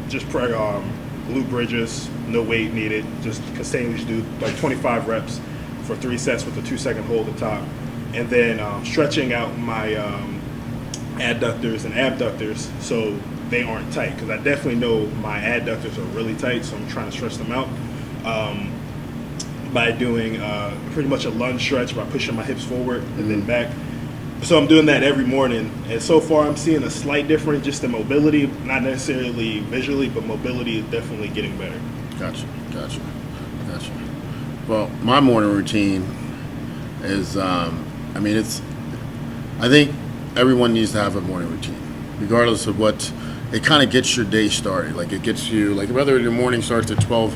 just glute bridges, no weight needed, just continuously do like 25 reps for 3 sets with a 2-second hold at the top. And then stretching out my adductors and abductors so they aren't tight, because I definitely know my adductors are really tight, so I'm trying to stretch them out by doing pretty much a lunge stretch by pushing my hips forward and then back. So I'm doing that every morning, and so far I'm seeing a slight difference just in mobility, not necessarily visually, but mobility is definitely getting better. Gotcha. Well, my morning routine is, I think everyone needs to have a morning routine, regardless of what. It kind of gets your day started. Like, it gets you, like, whether your morning starts at 12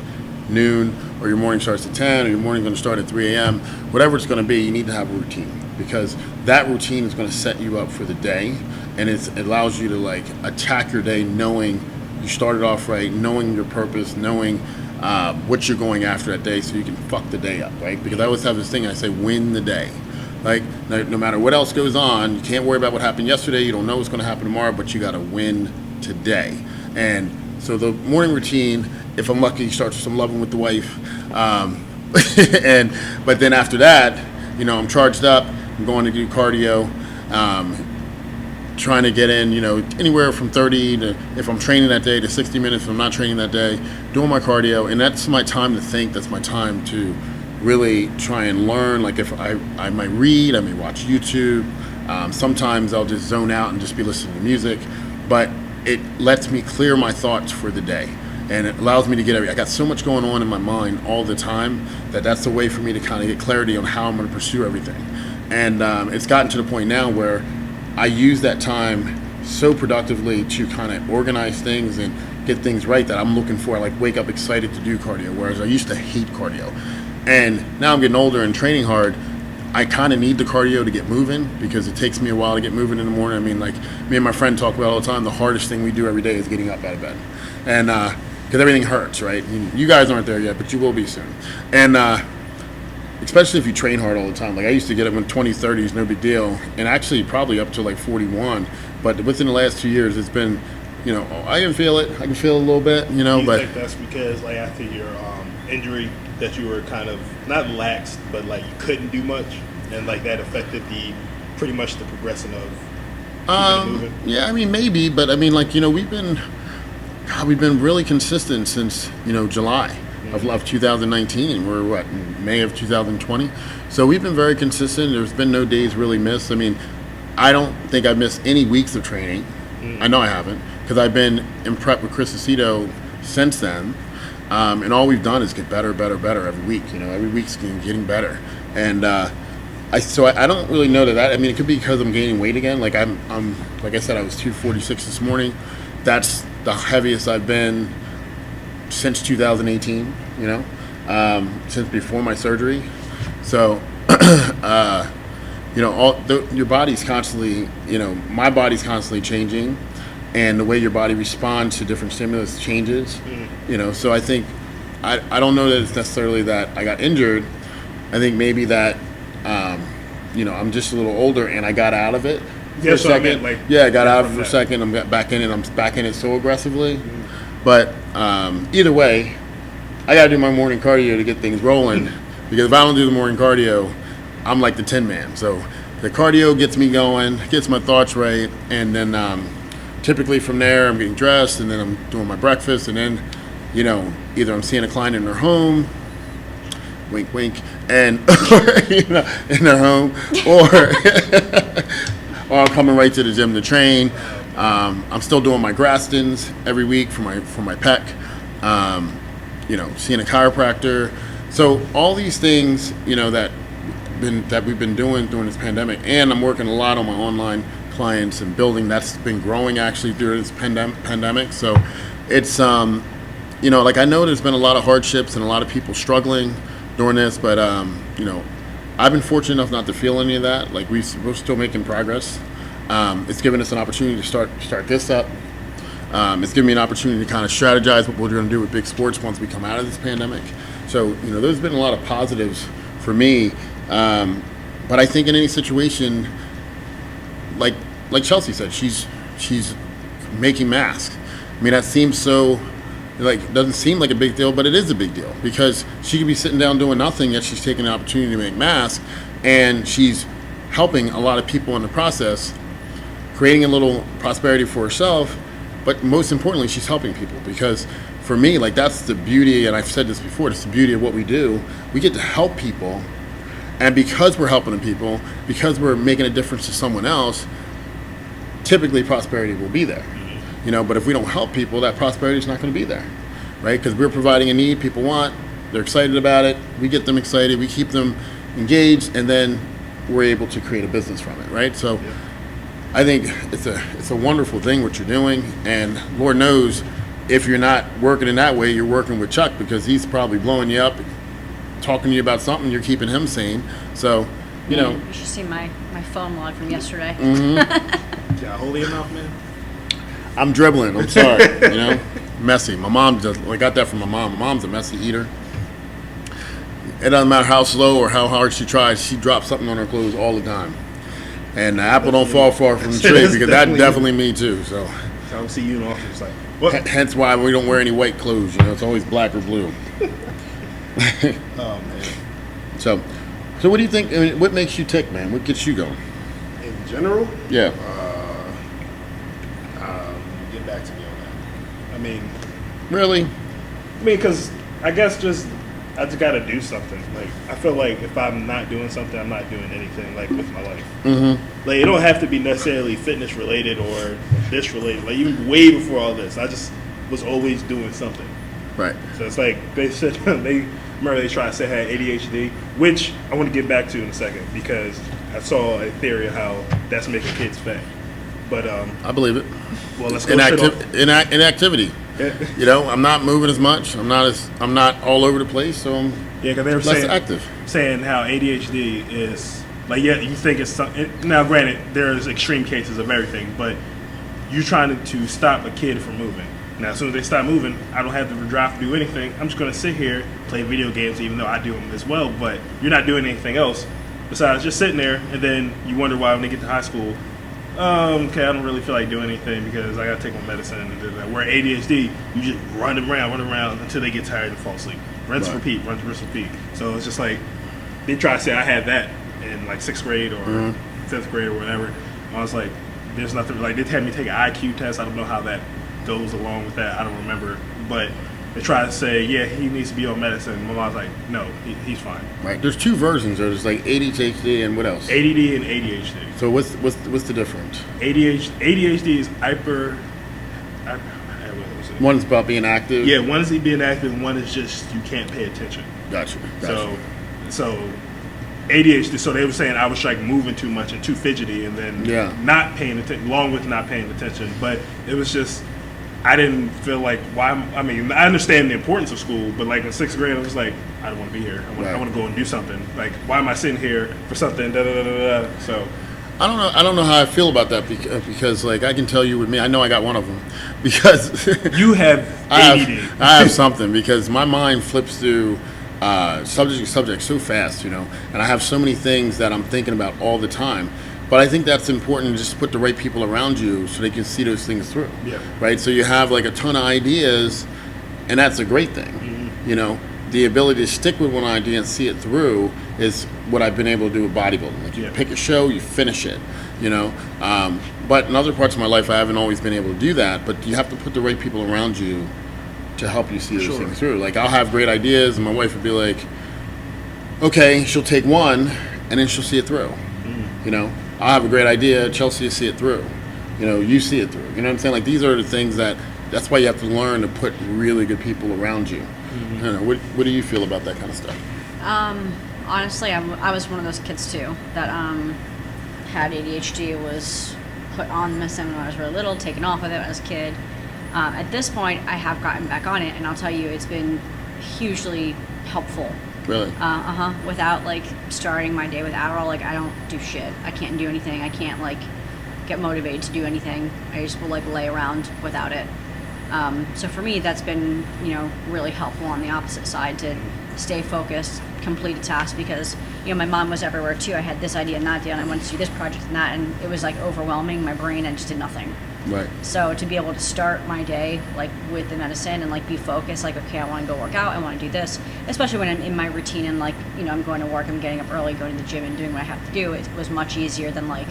noon or your morning starts at 10 or your morning's going to start at 3 a.m., whatever it's going to be, you need to have a routine, because that routine is going to set you up for the day, and it allows you to, like, attack your day knowing you started off right, knowing your purpose, knowing what you're going after that day, so you can fuck the day up, right? Because I always have this thing, I say, win the day. Like, no matter what else goes on, you can't worry about what happened yesterday, you don't know what's going to happen tomorrow, but you got to win today. And so the morning routine, if I'm lucky, starts with some loving with the wife, but then after that, I'm charged up, I'm going to do cardio, trying to get in, anywhere from 30 to, if I'm training that day, to 60 minutes if I'm not training that day, doing my cardio. And that's my time to think, that's my time to really try and learn. Like, if I might read, I may watch YouTube, sometimes I'll just zone out and just be listening to music, but it lets me clear my thoughts for the day, and it allows me to get I got so much going on in my mind all the time that's a way for me to kind of get clarity on how I'm going to pursue everything. And it's gotten to the point now where I use that time so productively to kind of organize things and get things right that I'm looking for. I like wake up excited to do cardio, whereas I used to hate cardio. And now I'm getting older and training hard, I kind of need the cardio to get moving, because it takes me a while to get moving in the morning. I mean, like, me and my friend talk about all the time, the hardest thing we do every day is getting up out of bed. And because everything hurts, right? You guys aren't there yet, but you will be soon. And especially if you train hard all the time. Like, I used to get up in 20s, 30s, no big deal. And actually probably up to like 41. But within the last 2 years, it's been, I can feel it. I can feel it a little bit, Do you but think that's because, like, after your injury, that you were kind of not laxed, but like you couldn't do much, and like that affected pretty much the progression of keeping it moving? Yeah, I mean, maybe, but I mean, like, we've been really consistent since July of 2019. We're in May of 2020, so we've been very consistent. There's been no days really missed. I mean, I don't think I've missed any weeks of training. I know I haven't, because I've been in prep with Chris Aceto since then. And all we've done is get better every week. Every week's getting better. And I don't really know that. I mean, it could be because I'm gaining weight again. Like, I'm like I said, I was 246 this morning. That's the heaviest I've been since 2018. Since before my surgery. So, your body's constantly, my body's constantly changing. And the way your body responds to different stimulus changes, So I think, I don't know that it's necessarily that I got injured. I think maybe that, I'm just a little older and I got out of it for a second. I got out of it for a second. I'm back in it. I'm back in it so aggressively. But either way, I got to do my morning cardio to get things rolling. Because if I don't do the morning cardio, I'm like the Tin Man. So the cardio gets me going, gets my thoughts right, and then typically from there, I'm getting dressed, and then I'm doing my breakfast, and then, either I'm seeing a client in their home, wink, wink, and in their home, or I'm coming right to the gym to train. I'm still doing my Grastons every week for my pec. Seeing a chiropractor. So all these things, that we've been doing during this pandemic, and I'm working a lot on my online clients and building. That's been growing actually during this pandemic. So it's like, I know there's been a lot of hardships and a lot of people struggling during this, but I've been fortunate enough not to feel any of that. Like, we're still making progress. It's given us an opportunity to start this up. It's given me an opportunity to kind of strategize what we're going to do with big sports once we come out of this pandemic. So there's been a lot of positives for me. But I think in any situation, like Chelsea said, she's making masks. I mean, that seems so, like, doesn't seem like a big deal, but it is a big deal because she could be sitting down doing nothing, yet she's taking the opportunity to make masks, and she's helping a lot of people in the process, creating a little prosperity for herself, but most importantly, she's helping people because for me, like, that's the beauty, and I've said this before, it's the beauty of what we do. We get to help people, and because we're helping the people, because we're making a difference to someone else, typically prosperity will be there. You know, but if we don't help people, that prosperity is not going to be there, right? Because we're providing a need people want, they're excited about it, we get them excited, we keep them engaged, and then we're able to create a business from it, right? So I think it's a wonderful thing what you're doing, and Lord knows if you're not working in that way, you're working with Chuck because he's probably blowing you up, talking to you about something, you're keeping him sane. So, you know. You should see my phone log from yesterday. Yeah, hold your mouth, man. I'm dribbling. I'm sorry. You know, messy. My mom just. I got that from my mom. My mom's a messy eater. It doesn't matter how slow or how hard she tries. She drops something on her clothes all the time. And the apple don't fall far from the tree because that's definitely me too. So I don't see you in office like what? Hence why we don't wear any white clothes. You know, it's always black or blue. Oh man. So what do you think? I mean, what makes you tick, man? What gets you going? In general, Yeah. get back to me on that. I mean, Really? because I guess I just got to do something. Like, I feel like if I'm not doing something, I'm not doing anything, like, with my life. Mm-hmm. Like, it don't have to be necessarily fitness related or this related. Like, even way before all this, I just was always doing something. Right. So it's like they said remember they tried to say I had ADHD, which I want to get back to in a second because I saw a theory of how that's making kids fat. But I believe it. well, let's go shit off. Inactivity. You know, I'm not moving as much. I'm not all over the place, so I'm Yeah, because they were less active. saying how ADHD is like, yeah, you think it's something. Now, granted, there's extreme cases of everything, but you're trying to stop a kid from moving. Now, as soon as they stop moving, I don't have the drive to do anything. I'm just going to sit here, play video games, even though I do them as well. But you're not doing anything else besides just sitting there, and then you wonder why when they get to high school. Okay, I don't really feel like doing anything because I got to take my medicine and do that. Where ADHD, you just run around until they get tired and fall asleep. Rinse, repeat, rinse, repeat. So it's just like, they try to say I had that in like 6th grade or 5th grade or whatever. I was like, there's nothing, like they had me take an IQ test. I don't know how that goes along with that. I don't remember. But they try to say, yeah, he needs to be on medicine. My mom's like, no, he's fine. Right. There's two versions. There's like ADHD and what else? ADD and ADHD. So what's the difference? ADHD is hyper. One's about being active. Yeah, one is being active, and one is just you can't pay attention. Gotcha. So ADHD. So they were saying I was like moving too much and too fidgety, and then not paying attention, along with not paying attention. But it was just I didn't feel like why. I mean, I understand the importance of school, but like in 6th grade, I was like, I don't want to be here. I want to go and do something. Like, why am I sitting here for something? Da, da, da, da, da. So. I don't know how I feel about that because like I can tell you with me, I know I got one of them because you have ADD. I have something because my mind flips through subject to subject so fast, you know, and I have so many things that I'm thinking about all the time. But I think that's important to just put the right people around you so they can see those things through. Yeah. Right. So you have like a ton of ideas, and that's a great thing. Mm-hmm. You know, the ability to stick with one idea and see it through is what I've been able to do with bodybuilding. Like you pick a show, you finish it, you know. But in other parts of my life, I haven't always been able to do that. But you have to put the right people around you to help you see those things through. Like I'll have great ideas, and my wife would be like, "Okay," she'll take one, and then she'll see it through. You know, I'll have a great idea, Chelsea will see it through. You know, you see it through. You know what I'm saying? Like these are the things that's why you have to learn to put really good people around you. I don't know, what do you feel about that kind of stuff? Honestly, I was one of those kids too that had ADHD, was put on medicine when I was really little, taken off with it when I was a kid. At this point, I have gotten back on it, and I'll tell you, it's been hugely helpful. Really? Without like starting my day with Adderall, like I don't do shit. I can't do anything. I can't like get motivated to do anything. I just will like lay around without it. So for me, that's been, you know, really helpful on the opposite side to stay focused, complete a task, because my mom was everywhere too. I had this idea and that idea, and I wanted to do this project and that, and it was like overwhelming my brain. I just did nothing. Right. So to be able to start my day like with the medicine and like be focused, like, okay, I want to go work out, I want to do this, especially when I'm in my routine and like, I'm going to work, I'm getting up early, going to the gym and doing what I have to do. It was much easier than like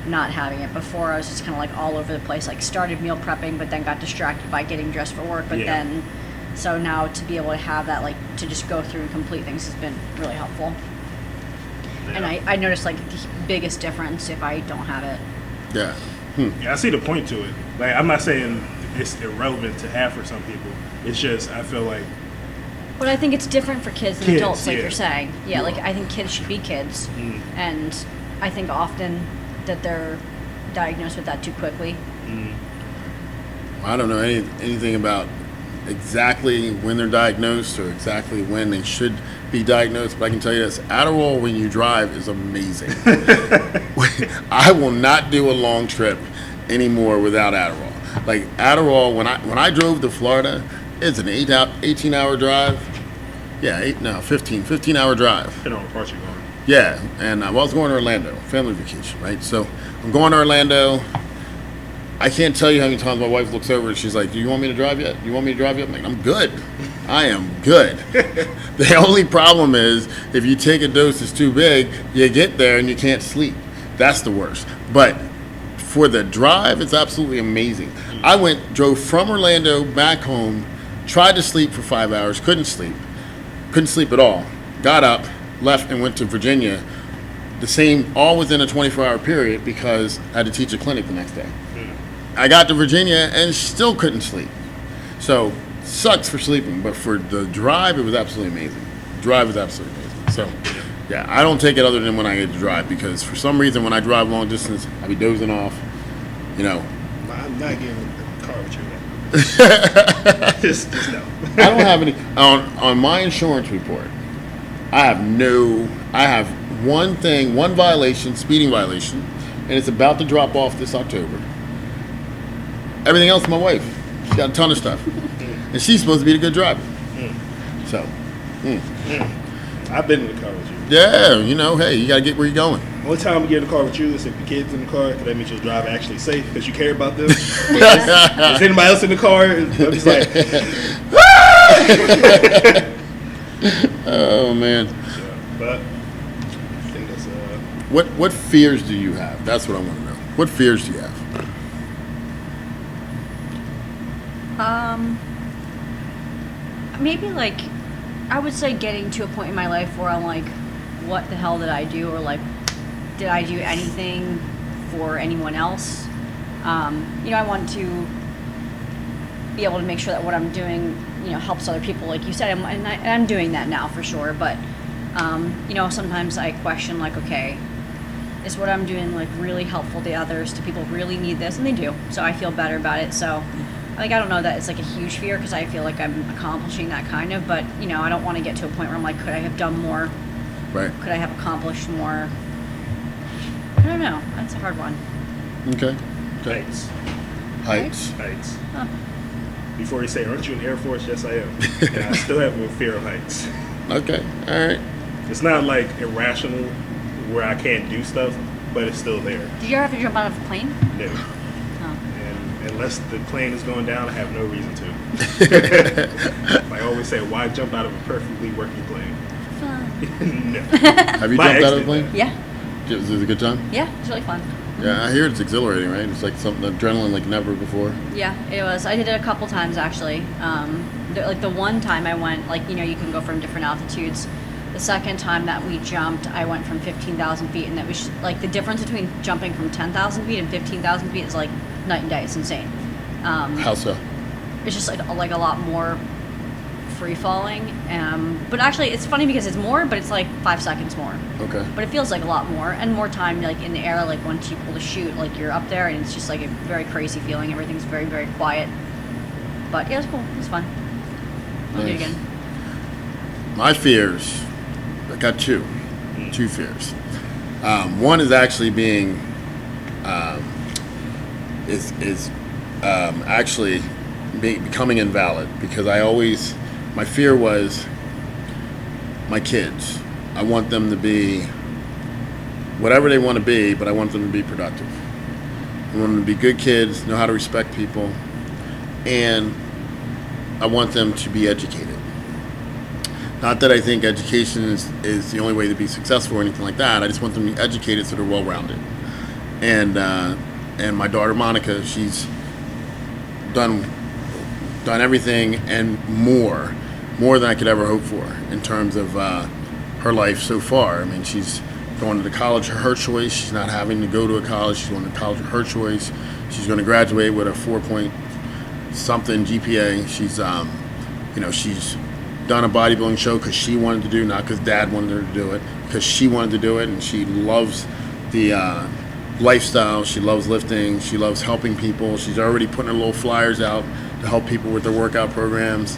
not having it. Before I was just kind of like all over the place, like started meal prepping, but then got distracted by getting dressed for work. But then, so now to be able to have that, like to just go through and complete things has been really helpful. Yeah. And I noticed like the biggest difference if I don't have it. Yeah. Yeah, I see the point to it. Like, I'm not saying it's irrelevant to have for some people. It's just, I feel like. But I think it's different for kids than adults, like yeah. you're saying. Yeah, like I think kids should be kids. And I think often that they're diagnosed with that too quickly. I don't know anything about exactly when they're diagnosed or exactly when they should be diagnosed, but I can tell you this: Adderall when you drive is amazing. I will not do a long trip anymore without Adderall. Like Adderall, when I drove to Florida, it's an 18-hour drive. Yeah, 15-hour drive. Depending on what part you're going. Yeah, and I was going to Orlando, family vacation, right? So I'm going to Orlando. I can't tell you how many times my wife looks over and she's like, "Do you want me to drive yet? You want me to drive yet?" I'm like, "I'm good. I am good." The only problem is if you take a dose that's too big, you get there and you can't sleep. That's the worst. But for the drive, it's absolutely amazing. I drove from Orlando back home, tried to sleep for 5 hours, couldn't sleep at all. Got up, left, and went to Virginia. The same, all within a 24-hour period because I had to teach a clinic the next day. I got to Virginia and still couldn't sleep. So, sucks for sleeping, but for the drive, it was absolutely amazing. Drive was absolutely amazing. So, yeah, I don't take it other than when I get to drive because for some reason when I drive long distance, I be dozing off, I'm not getting in the car with you. just no. I don't have any, on my insurance report, I have one violation, speeding violation, and it's about to drop off this October. Everything else, my wife. She's got a ton of stuff. And she's supposed to be the good driver. So. I've been in the car with you. Yeah, hey, you got to get where you're going. Only time we get in the car with you is if the kids in the car, because that means you'll drive actually safe because you care about them. Is anybody else in the car? I'm just like, oh, man. But I think that's What fears do you have? That's what I want to know. What fears do you have? Maybe like, I would say getting to a point in my life where I'm like, what the hell did I do? Or like, did I do anything for anyone else? I want to be able to make sure that what I'm doing, helps other people, like you said, and I'm doing that now for sure. But, sometimes I question like, okay, is what I'm doing like really helpful to others? Do people really need this? And they do. So I feel better about it. So I don't know that it's like a huge fear because I feel like I'm accomplishing that kind of, but I don't want to get to a point where I'm like, could I have done more? Right. Could I have accomplished more? I don't know. That's a hard one. Okay. Heights. Huh. Before you say, aren't you in the Air Force? Yes, I am. And I still have a fear of heights. Okay. All right. It's not like irrational where I can't do stuff, but it's still there. Did you ever have to jump out of a plane? No. Oh. And unless the plane is going down, I have no reason to. I always say, why jump out of a perfectly working plane? Fun. No. Have you jumped out of a plane? Yeah. Was it a good time? Yeah, it's really fun. Yeah, I hear it's exhilarating, right? It's like something adrenaline like never before. Yeah, it was. I did it a couple times actually. The one time I went, you can go from different altitudes. The second time that we jumped, I went from 15,000 feet, and that was like the difference between jumping from 10,000 feet and 15,000 feet is like night and day. It's insane. How so? It's just like a lot more free falling. But actually, it's funny because it's more, but it's like 5 seconds more. Okay. But it feels like a lot more, and more time like in the air. Like once you pull the chute, like you're up there, and it's just like a very crazy feeling. Everything's very, very quiet. But yeah, it was cool. It was fun. I'll do it again. My fears, I got two fears. One is actually being, becoming invalid because my fear was my kids. I want them to be whatever they want to be, but I want them to be productive. I want them to be good kids, know how to respect people, and I want them to be educated. Not that I think education is the only way to be successful or anything like that. I just want them to be educated so they're well-rounded. And my daughter Monica, she's done everything and more than I could ever hope for in terms of her life so far. I mean, she's going to the college of her choice. She's not having to go to a college. She's going to college of her choice. She's going to graduate with a 4-point-something GPA. She's, she's done a bodybuilding show because she wanted to do, not because Dad wanted her to do it, because she wanted to do it, and she loves the lifestyle. She loves lifting. She loves helping people. She's already putting her little flyers out to help people with their workout programs.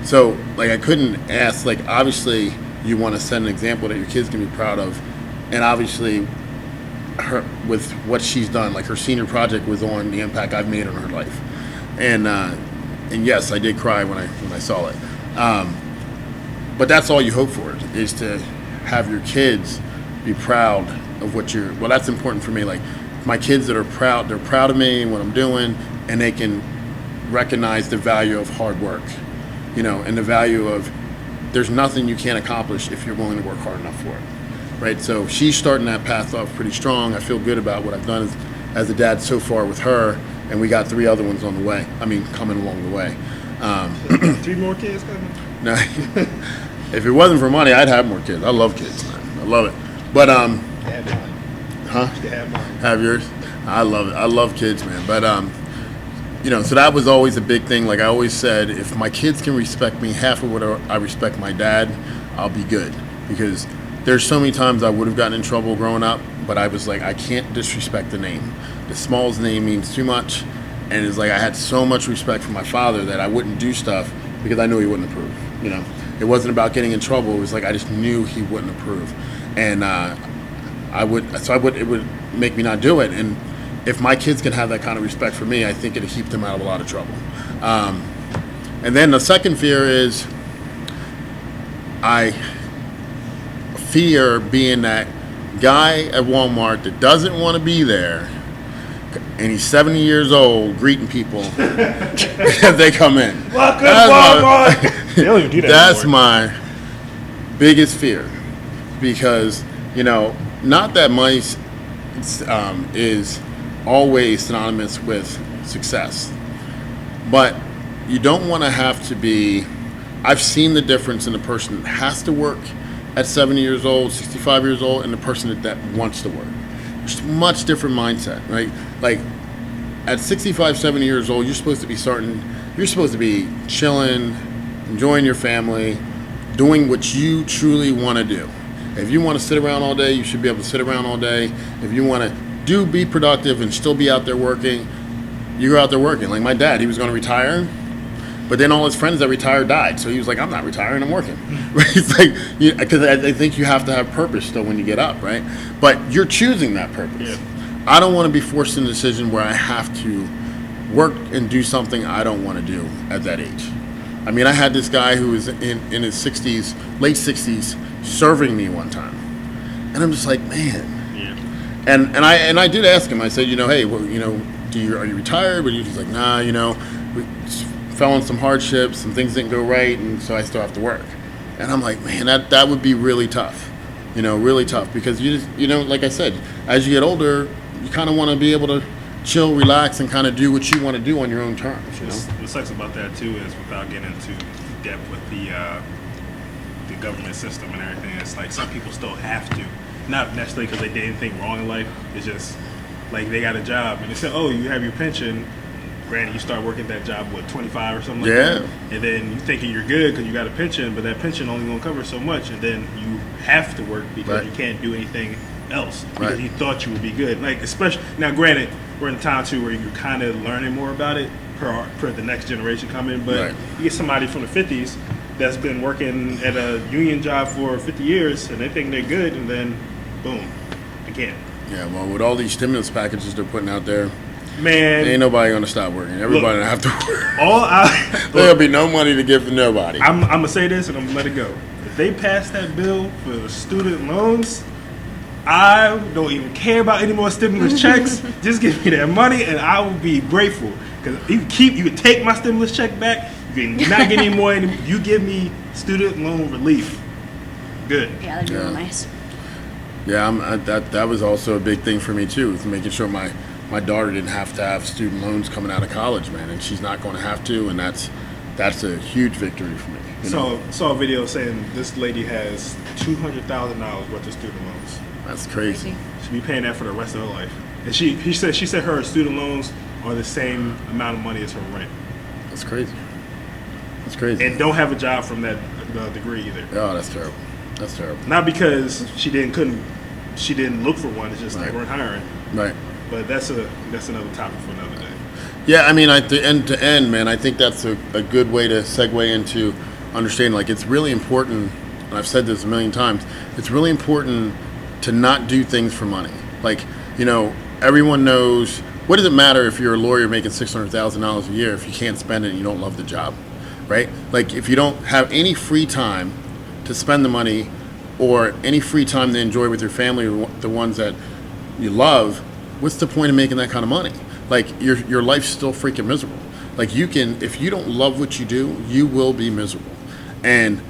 So, like, I couldn't ask, like, obviously you want to set an example that your kids can be proud of, and obviously her, with what she's done, like her senior project was on the impact I've made on her life. And yes, I did cry when I saw it. But that's all you hope for, is to have your kids be proud of what you're, well, that's important for me. Like, my kids that are proud, they're proud of me and what I'm doing, and they can recognize the value of hard work, and the value of there's nothing you can't accomplish if you're willing to work hard enough for it, right? So she's starting that path off pretty strong. I feel good about what I've done as a dad so far with her, and we got 3 other ones on the way. I mean, coming along the way. 3 more kids coming? No, if it wasn't for money, I'd have more kids. I love kids, man. I love it. But Have mine. huh? You can have mine. Have yours? I love it. I love kids, man. But so that was always a big thing. Like I always said, if my kids can respect me half of what I respect my dad, I'll be good. Because there's so many times I would have gotten in trouble growing up, but I was like, I can't disrespect the name. The Smalls name means too much, and it's like I had so much respect for my father that I wouldn't do stuff because I knew he wouldn't approve. It wasn't about getting in trouble. It was like I just knew he wouldn't approve, and it would make me not do it. And if my kids can have that kind of respect for me, I think it'll keep them out of a lot of trouble. And then the second fear is I fear being that guy at Walmart that doesn't want to be there, and he's 70 years old greeting people as they come in. Welcome, Walmart! They don't even do that That's anymore. my biggest fear, because not that money is always synonymous with success, but you don't want to have to be. I've seen the difference in the person that has to work at 70 years old, 65 years old, and the person that wants to work. It's a much different mindset, right? Like at 65, 70 years old, you're supposed to be chilling, enjoying your family, doing what you truly want to do. If you want to sit around all day, you should be able to sit around all day. If you want to be productive and still be out there working, you go out there working. Like my dad, he was going to retire, but then all his friends that retired died. So he was like, I'm not retiring, I'm working. Right? It's like, because I think you have to have purpose still when you get up, right? But you're choosing that purpose. Yeah. I don't want to be forced in a decision where I have to work and do something I don't want to do at that age. I mean, I had this guy who was in his 60s, late 60s, serving me one time. And I'm just like, man. Yeah. And I did ask him, I said, hey, well, are you retired? But he's like, nah, we fell on some hardships, some things didn't go right, and so I still have to work. And I'm like, man, that would be really tough. Really tough, because you just, like I said, as you get older, you kind of want to be able to chill, relax, and kind of do what you want to do on your own terms. What sucks about that too is, without getting into depth with the government system and everything, it's like some people still have to, not necessarily because they did anything wrong in life. It's just like they got a job and they said, oh, you have your pension. Granted, you start working that job, 25 or something like that? And then you thinking you're good because you got a pension, but that pension only going to cover so much, and then you have to work because you can't do anything else because you thought you would be good. Like, especially, now granted, we're in a time too where you're kind of learning more about it per the next generation coming, but you get somebody from the 50s that's been working at a union job for 50 years, and they think they're good, and then, boom, again. Yeah, well, with all these stimulus packages they're putting out there, man, ain't nobody gonna stop working. Everybody gonna have to work. There'll be no money to give to nobody. I'm gonna say this and I'm gonna let it go. The they pass that bill for the student loans, I don't even care about any more stimulus checks. Just give me that money, and I will be grateful. Because you can take my stimulus check back. You can not get any more. You give me student loan relief. Good. Yeah, that'd be real nice. Yeah, that was also a big thing for me too, is making sure my daughter didn't have to have student loans coming out of college, man, and she's not going to have to, and that's a huge victory for me. Saw a video saying this lady has $200,000 worth of student loans. That's crazy. She'll be paying that for the rest of her life. And she said her student loans are the same amount of money as her rent. That's crazy. That's crazy. And don't have a job from that degree either. Oh, that's terrible. That's terrible. Not because she didn't look for one. It's just they weren't hiring. Right. But that's another topic for another day. Yeah, I mean, at the end to end, man, I think that's a good way to segue into understanding. Like, it's really important, and I've said this a million times, it's really important to not do things for money. Like, everyone knows, what does it matter if you're a lawyer making $600,000 a year if you can't spend it and you don't love the job, right? Like, if you don't have any free time to spend the money or any free time to enjoy with your family or the ones that you love, what's the point of making that kind of money? Like, your life's still freaking miserable. Like, if you don't love what you do, you will be miserable. And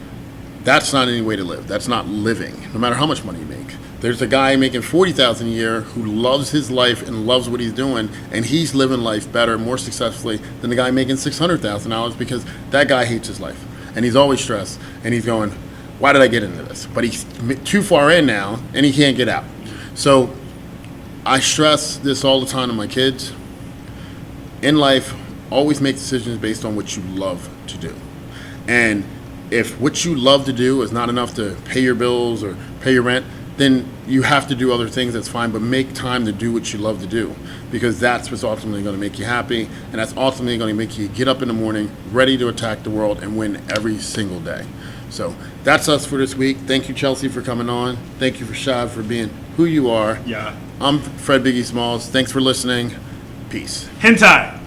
that's not any way to live. That's not living, no matter how much money you make. There's a guy making $40,000 a year who loves his life and loves what he's doing, and he's living life better, more successfully than the guy making $600,000 because that guy hates his life. And he's always stressed, and he's going, why did I get into this? But he's too far in now, and he can't get out. So I stress this all the time to my kids. In life, always make decisions based on what you love to do. And if what you love to do is not enough to pay your bills or pay your rent, then you have to do other things, that's fine, but make time to do what you love to do, because that's what's ultimately going to make you happy, and that's ultimately going to make you get up in the morning ready to attack the world and win every single day. So that's us for this week. Thank you, Chelsea, for coming on. Thank you, Rashaad, for being who you are. Yeah. I'm Fred Biggie Smalls. Thanks for listening. Peace. Hentai.